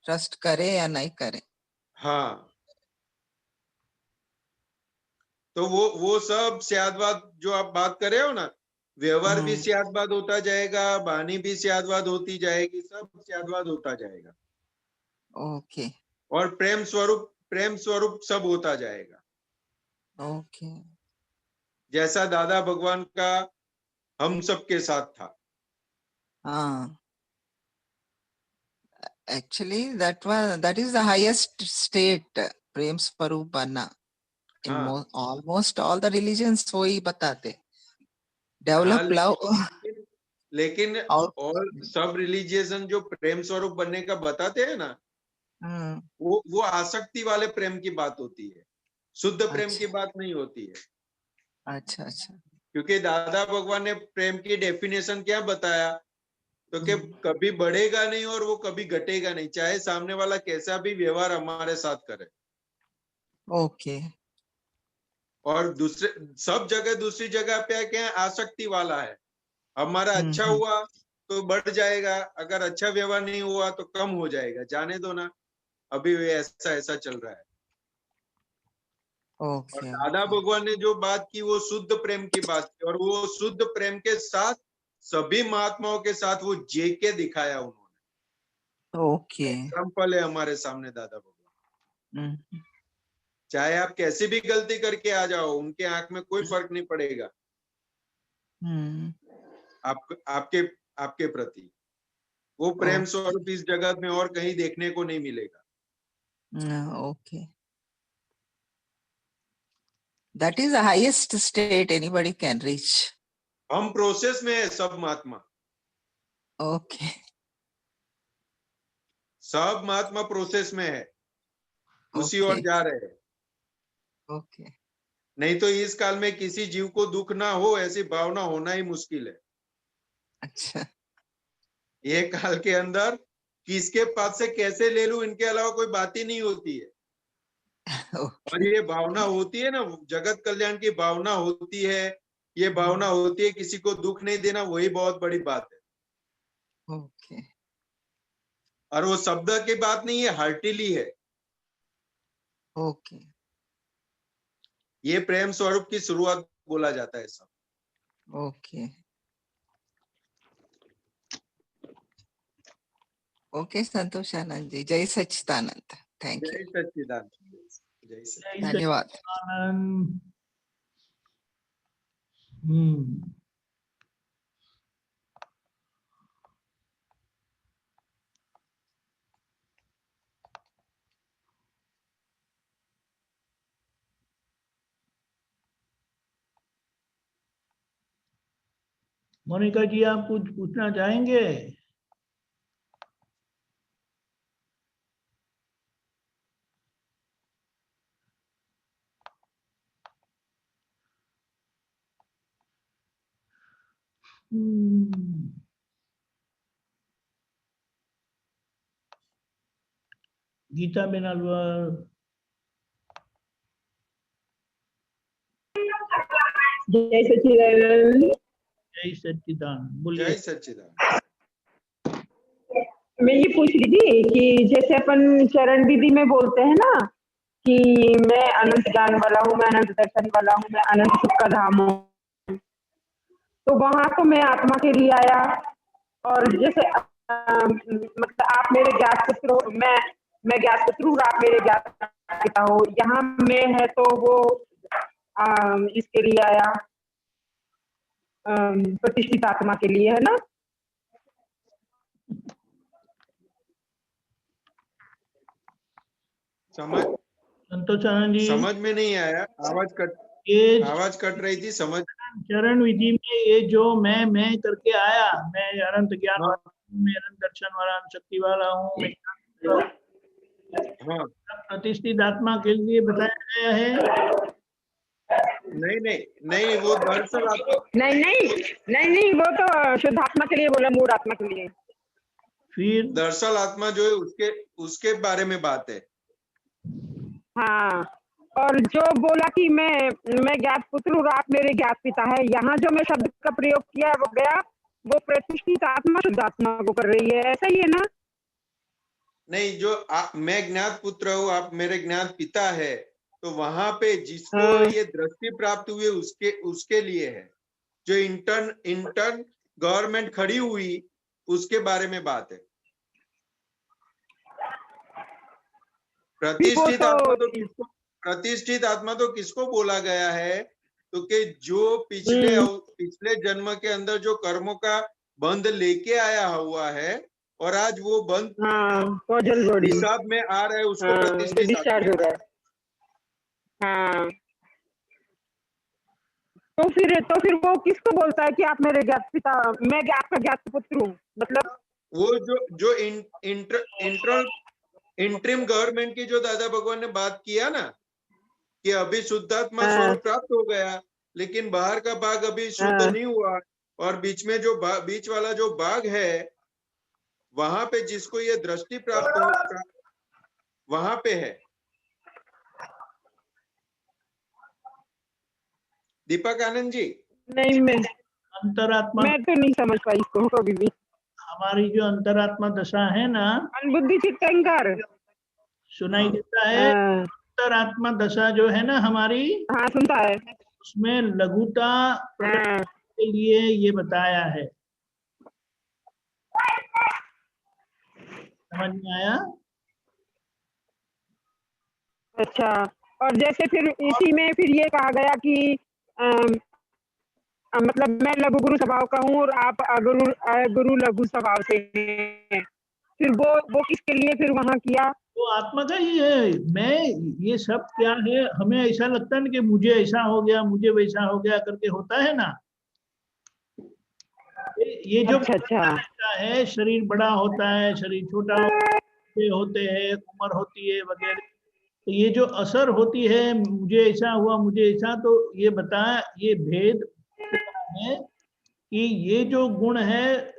ट्रस्ट करे या नहीं करे। हाँ, तो वो सब सियादवाद जो आप बात कर रहे हो ना, व्यवहार भी सियादवाद होता जाएगा, बानी भी सियादवाद होती जाएगी, सब सियादवाद होता जाएगा। ओके और प्रेम स्वरूप सब होता जाएगा, ओके, जैसा दादा भगवान का हम सबके साथ था। हाँ, actually that is the highest state, प्रेम स्वरूप बनना। in हाँ almost all the religions वही बताते, हाँ, डेवलप लव। लेकिन और सब रिलीजियन जो प्रेम स्वरूप बनने का बताते हैं ना, वो आसक्ति वाले प्रेम की बात होती है, शुद्ध प्रेम की बात नहीं होती है। अच्छा अच्छा। क्योंकि दादा भगवान ने प्रेम की डेफिनेशन क्या बताया, तो कि कभी बढ़ेगा नहीं और वो कभी घटेगा नहीं, चाहे सामने वाला कैसा भी व्यवहार हमारे साथ करे। ओके। और दूसरे सब जगह दूसरी जगह पे क्या है, आसक्ति वाला है। हमारा अच्छा हुआ तो बढ़ जाएगा, अगर अच्छा व्यवहार नहीं हुआ तो कम हो जाएगा, जाने दो ना, अभी ऐसा ऐसा चल रहा है। और दादा भगवान ने जो बात की वो शुद्ध प्रेम की बात की, और वो शुद्ध प्रेम के साथ सभी महात्माओं के साथ वो जे के दिखाया उन्होंने। ओके। एग्जाम्पल है हमारे सामने दादा भगवान। चाहे आप कैसी भी गलती करके आ जाओ, उनके आंख में कोई फर्क नहीं पड़ेगा आपके आपके प्रति। वो प्रेम स्वरूप इस जगत में और कहीं देखने को नहीं मिलेगा। Okay. That is the highest state anybody can reach. हम प्रोसेस में है सब महात्मा। ओके। सब महात्मा प्रोसेस में है, उसी ओर जा रहे हैं। ओके। नहीं तो इस काल में किसी जीव को दुख ना हो ऐसी भावना होना ही मुश्किल है। अच्छा। ये काल के अंदर किसके पास से कैसे ले लूं, इनके अलावा कोई बात ही नहीं होती है। और ये भावना होती है ना, जगत कल्याण की भावना होती है, ये भावना होती है किसी को दुख नहीं देना, वही बहुत बड़ी बात है। ओके। और वो शब्द की बात नहीं है, हार्टिली है। ओके। ये प्रेम स्वरूप की शुरुआत बोला जाता है सब। ओके। ओके संतोषानंद जी, जय सच्चिदानंद। Thank you. जय सच्चिदानंद। जय सच्चिदानंद। धन्यवाद। मोनिका जी, आप कुछ पूछना चाहेंगे? गीता बेनालवर। जय सच्चिदानंद। जय सच्चिदानंद। बोलिए। जय सच्चिदानंद। मैं ये पूछ रही थी कि जैसे अपन चरण विधि में बोलते हैं ना कि मैं अनंत ज्ञान वाला हूँ, मैं अनंत दर्शन वाला हूँ, मैं अनंत सुख का धाम हूँ, तो वहां तो मैं आत्मा के लिए आया। और जैसे मतलब आप मेरे ज्ञात पुत्र हो, मैं ज्ञात पुत्र हूँ, आप मेरे ज्ञात पिता हो, यहाँ मैं है तो वो इसके लिए आया, प्रतिष्ठित आत्मा के लिए, है ना? संतोषानंद जी, समझ में नहीं आया, आवाज कट रही थी। समझ चरण विधि में ये जो मैं करके आया, मैं अनंत ज्ञान वाला हूँ, मैं अनंत दर्शन वाला, अनंत शक्ति वाला हूँ, मैं प्रतिष्ठित आत्मा के लिए बताया गया है। नहीं वो दरअसल नहीं वो तो शुद्ध आत्मा के लिए बोला, मूड आत्मा के लिए। फिर दरअसल आत्मा जो है उसके बारे में बात है। हाँ, और जो बोला कि मैं ज्ञात पुत्र हूँ, आप मेरे ज्ञात पिता है, यहाँ जो मैं शब्द का प्रयोग किया वो गया, वो प्रतिष्ठित आत्मा शुद्ध आत्मा को कर रही है, ऐसा ही है ना? नहीं, जो मैं ज्ञात पुत्र हूँ, आप मेरे ज्ञात पिता है, तो वहां पे जिसको ये दृष्टि प्राप्त हुई उसके लिए है। जो इंटर्न गवर्नमेंट खड़ी हुई उसके बारे में बात है। प्रतिष्ठित आत्मा तो किसको बोला गया है, तो कि जो पिछले जन्म के अंदर जो कर्मों का बंध लेके आया हुआ है और आज वो बंध हिसाब में आ रहा है, उसको प्रतिष्ठित डिस्चार्ज हो रहा है। हाँ, तो फिर वो किसको बोलता है कि आप मेरे ज्ञात पिता, मैं आपका ज्ञात पुत्र हूँ? मतलब वो जो इंटरिम गवर्नमेंट की जो दादा भगवान ने बात किया ना कि अभी शुद्धात्मा स्वरूप प्राप्त हो गया, लेकिन बाहर का भाग अभी शुद्ध नहीं हुआ, और बीच में जो बीच वाला जो भाग है वहां पे जिसको ये दृष्टि प्राप्त हो वहां पे है। दीपक आनंद जी, नहीं, अंतरात्मा, मैं तो नहीं समझ पाई इसको कभी भी। हमारी जो अंतरात्मा दशा है ना, अनबुद्धि चित्त अहंकार सुनाई देता है। अंतरात्मा दशा जो है ना हमारी, हाँ सुनता है, उसमें लघुता के लिए ये बताया है। समझ में आया? अच्छा, और जैसे फिर इसी में फिर ये कहा गया कि मतलब मैं लघु गुरु स्वभाव का हूँ और आप गुरु लघु स्वभाव से हैं, फिर वो किसके लिए फिर वहां किया? तो आत्मा का ही है। मैं ये सब क्या है, हमें ऐसा लगता है ना कि मुझे ऐसा हो गया, मुझे वैसा हो गया करके होता है ना। ये जो अच्छा है, शरीर बड़ा होता है, शरीर छोटा होते हैं, उम्र होती है वगैरह, तो ये जो असर होती है, मुझे ऐसा हुआ, मुझे ऐसा, तो ये बताया, ये भेद है कि ये जो गुण है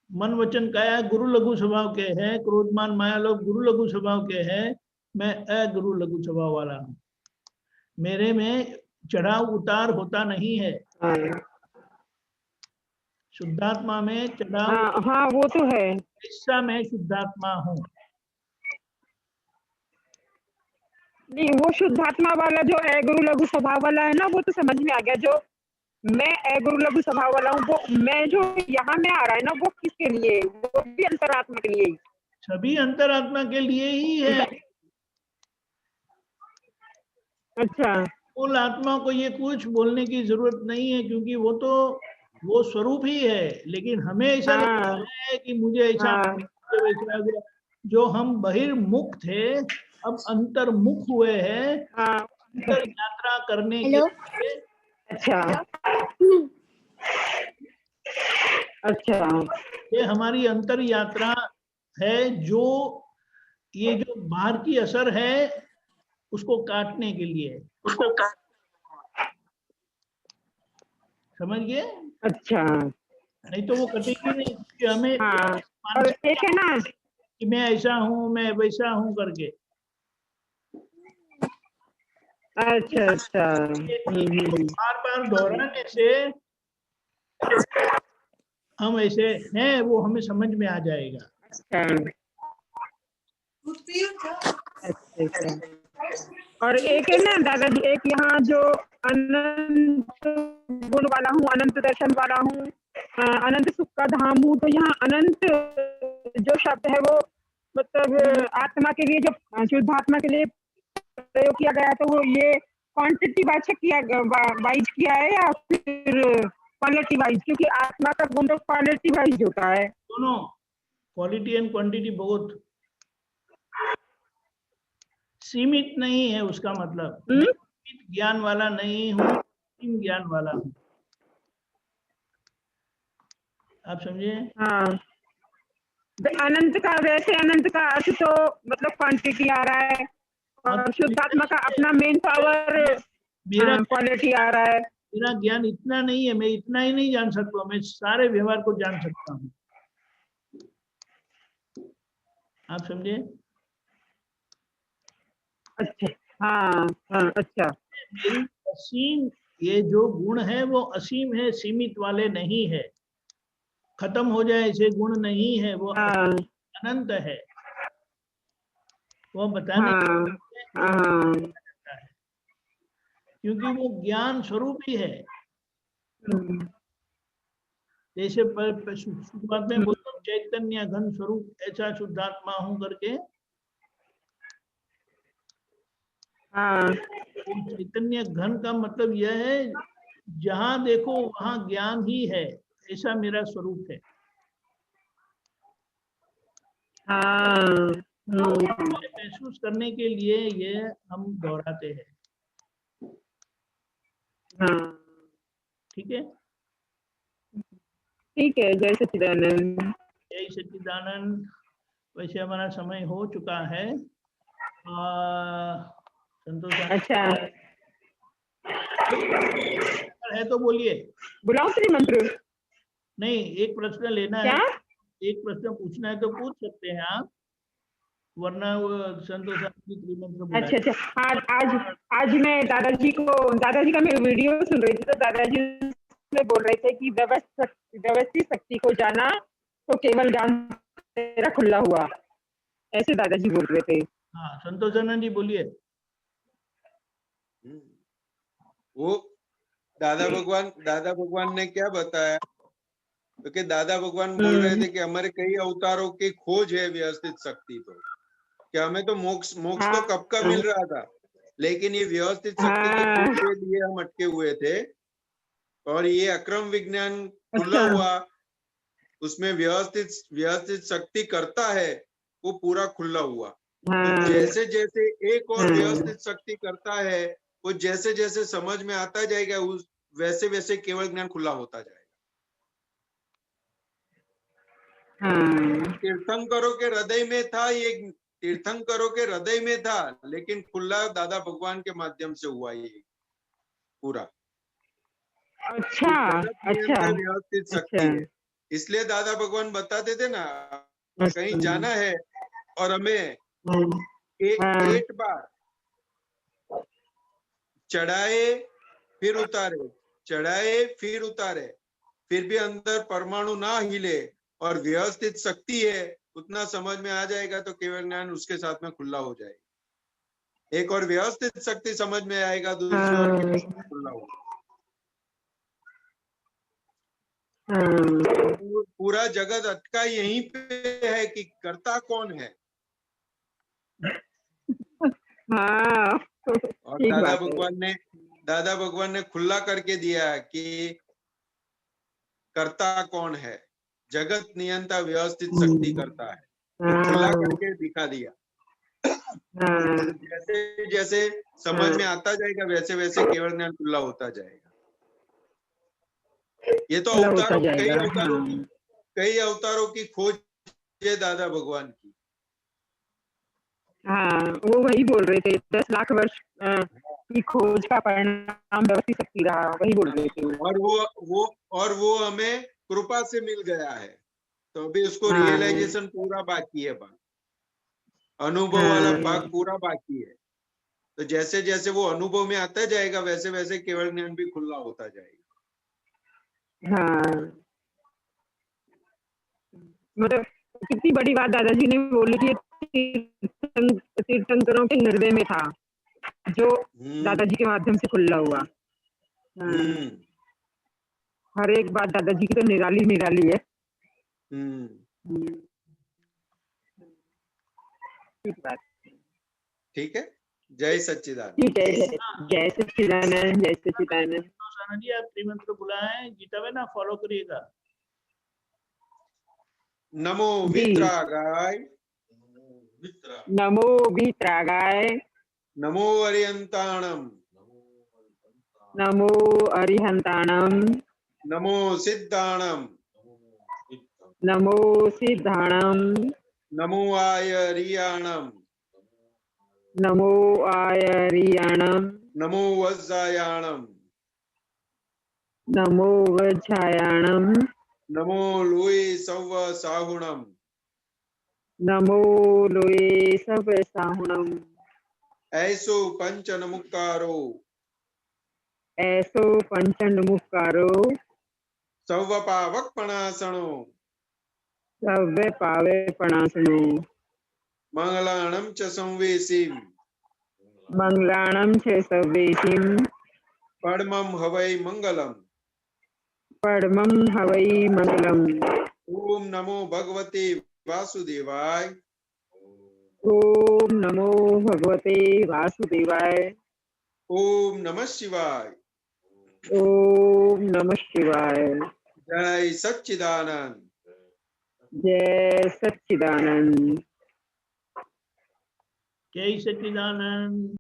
मन वचन काया गुरु लघु स्वभाव के हैं, क्रोधमान माया लोग गुरु लघु स्वभाव के हैं, मैं अगुरु लघु स्वभाव वाला हूँ। मेरे में चढ़ाव उतार होता नहीं है। शुद्धात्मा में चढ़ाव, हाँ वो तो है। ऐसा मैं शुद्धात्मा हूँ। नहीं, वो शुद्धात्मा वाला जो है गुरु लघु स्वभाव वाला है ना, वो तो समझ में आ गया। जो मैं गुरु लघु स्वभाव वाला हूँ, वो मैं जो यहाँ में आ रहा है ना, वो किसके लिए? वो भी अंतरात्मा के लिए। सभी अंतरात्मा के लिए ही है। अच्छा, मूल आत्मा को ये कुछ बोलने की जरूरत नहीं है, क्योंकि वो तो वो स्वरूप ही है। लेकिन हमें ऐसा लगता है कि मुझे ऐसा वैसा हो गया। जो हम बहिर्मुख थे, अब अंतर्मुख हुए हैं, अंतर यात्रा करने के लिए। अच्छा, ये हमारी अंतर यात्रा है, जो ये जो बाहर की असर है उसको काटने के लिए। समझ गए? अच्छा, नहीं तो वो कटेगी नहीं, क्योंकि हमें और एक है ना कि मैं ऐसा हूँ, मैं वैसा हूँ करके। अच्छा, बार बार दोहराने से हम ऐसे हैं, वो हमें समझ में आ जाएगा। अच्छा। और एक है ना दादाजी, एक यहाँ जो अनंत गुण वाला हूँ, अनंत दर्शन वाला हूँ, अनंत सुख का धाम हूँ, तो यहाँ अनंत जो शब्द है वो मतलब आत्मा के लिए, जो शुद्धात्मा के लिए प्रयोग किया गया है, तो वो ये क्वांटिटी वाचक वाइज किया है या फिर क्वालिटी वाइज? क्योंकि आत्मा का गुण तो क्वालिटी वाइज होता है। दोनों, क्वालिटी एंड क्वांटिटी बहुत। सीमित नहीं है उसका मतलब, मैं सीमित ज्ञान वाला नहीं हूँ, असीम ज्ञान वाला हूँ। आप समझे? हाँ, अनंत का, वैसे अनंत का अर्थ तो मतलब क्वांटिटी आ रहा है, और शुद्धात्मा का अपना मेन पावर मेरा क्वालिटी आ रहा है। मेरा ज्ञान इतना नहीं है, मैं इतना ही नहीं जान सकता, मैं सारे व्यवहार को जान सकता हूँ। आप समझे? अच्छा, हाँ, अच्छा। मेरी असीम, ये जो गुण है वो असीम है, सीमित वाले नहीं है। खत्म हो जाए ऐसे गुण नहीं है, वो अनंत है। वो बताने क्योंकि वो ज्ञान स्वरूप ही है। जैसे शुरुआत में बोलते चैतन्य घन स्वरूप, ऐसा शुद्धात्मा हूं करके। चैतन्य घन का मतलब यह है, जहां देखो वहां ज्ञान ही है, ऐसा मेरा स्वरूप है। महसूस करने के लिए ये हम दोहराते हैं। ठीक है, ठीक है। जय सच्चिदानंद। जय सच्चिदानंद। वैसे हमारा समय हो चुका है। संतोष अच्छा, है तो बोलिए। बुलाओ श्री मंत्र। नहीं, एक प्रश्न लेना क्या? है, एक प्रश्न पूछना है तो पूछ सकते हैं आप, वरना वो संतोष मंत्र। अच्छा अच्छा। आज मैं दादाजी का मैं वीडियो सुन रही थी, तो दादाजी में बोल रहे थे कि व्यवस्थित शक्ति को जाना तो केवल ज्ञान तेरा खुला हुआ, ऐसे दादाजी बोल रहे थे। हाँ, संतोषानंद जी बोलिए। वो दादा भगवान ने क्या बताया, क्योंकि दादा भगवान बोल रहे थे कि हमारे कई अवतारों की खोज है व्यवस्थित शक्ति, तो क्या हमें तो मोक्ष तो कब का मिल रहा था, लेकिन ये व्यवस्थित शक्ति की खोज के लिए हम अटके हुए थे। और ये अक्रम विज्ञान खुला हुआ, उसमें व्यवस्थित शक्ति करता है, वो पूरा खुला हुआ। तो जैसे जैसे एक और व्यवस्थित शक्ति करता है, वो जैसे जैसे समझ में आता जाएगा, उस वैसे वैसे केवल ज्ञान खुला होता जाएगा। तीर्थंकरों के हृदय में था, ये तीर्थंकरों के हृदय में था, लेकिन खुला दादा भगवान के माध्यम से हुआ ये पूरा। अच्छा अच्छा व्यवस्थित शक्ति है, इसलिए दादा भगवान बताते थे ना, कहीं जाना है और हमें एक बार चढ़ाए फिर उतारे, चढ़ाए फिर उतारे, फिर भी अंदर परमाणु ना हिले और व्यवस्थित शक्ति है, उतना समझ में आ जाएगा तो केवल ज्ञान उसके साथ में खुला हो जाएगा। एक और व्यवस्थित शक्ति समझ में आएगा, दूसरी ओर खुला होगा। पूरा जगत अटका यहीं पे है कि करता कौन है। और दादा भगवान ने खुला करके दिया कि करता कौन है, जगत नियंता व्यवस्थित शक्ति करता है, तो खुला करके दिखा दिया। जैसे जैसे समझ में आता जाएगा, वैसे वैसे केवल ज्ञान खुला होता जाएगा। ये तो कई अवतारों की खोज है दादा भगवान की। हाँ, वो वही बोल रहे थे, 10 लाख वर्ष की खोज का परिणाम व्यवस्थित शक्ति रहा, वही बोल रहे थे। और वो हमें कृपा से मिल गया है, तो अभी उसको रियलाइजेशन पूरा बाकी है, अनुभव वाला भाग पूरा बाकी है। तो जैसे जैसे वो अनुभव में आता जाएगा, वैसे वैसे केवल ज्ञान भी खुला होता जाएगा। हाँ, मतलब कितनी बड़ी बात दादाजी ने बोली कि तीर्थंकरों के हृदय में था, जो दादाजी के माध्यम से खुला हुआ। हर एक बात दादाजी की तो निराली है। ठीक है, जय सच्चिदानंद। ठीक है, जय सच्चिदानंद, जय सच्चिदानंद। जी, आप त्रिमंत्र बुलाएं, गीता में ना फॉलो करिएगा। नमो वित्रागाय, नमो वित्रागाय, नमो अरिहंताणम, नमो अरिहंताणम, नमो सिद्धाणम, नमो सिद्धाणम, नमो आयरियाणम, नमो आयरियाणम, नमो वज्रायाणम, नमो वज्रायाणम, नमो लोये सव्व साहुणम, नमो लोये सव्व साहुणम, ऐसो पंचनमुक्कारो, ऐसो पंचनमुक्कारो, सव्व पावकपणासनो, सव्व पावकपणासनो, मंगलाणं च संवेशीं, मंगलाणं च संवेशीं, परमं हवै मंगलम्, परमं हवै मंगलम्। ओम नमो भगवते वासुदेवाय, ओम नमो भगवते वासुदेवाय, ओम नमः शिवाय, ओम नमः शिवाय। जय सच्चिदानंद, जय सच्चिदानंद, जय सच्चिदानंद।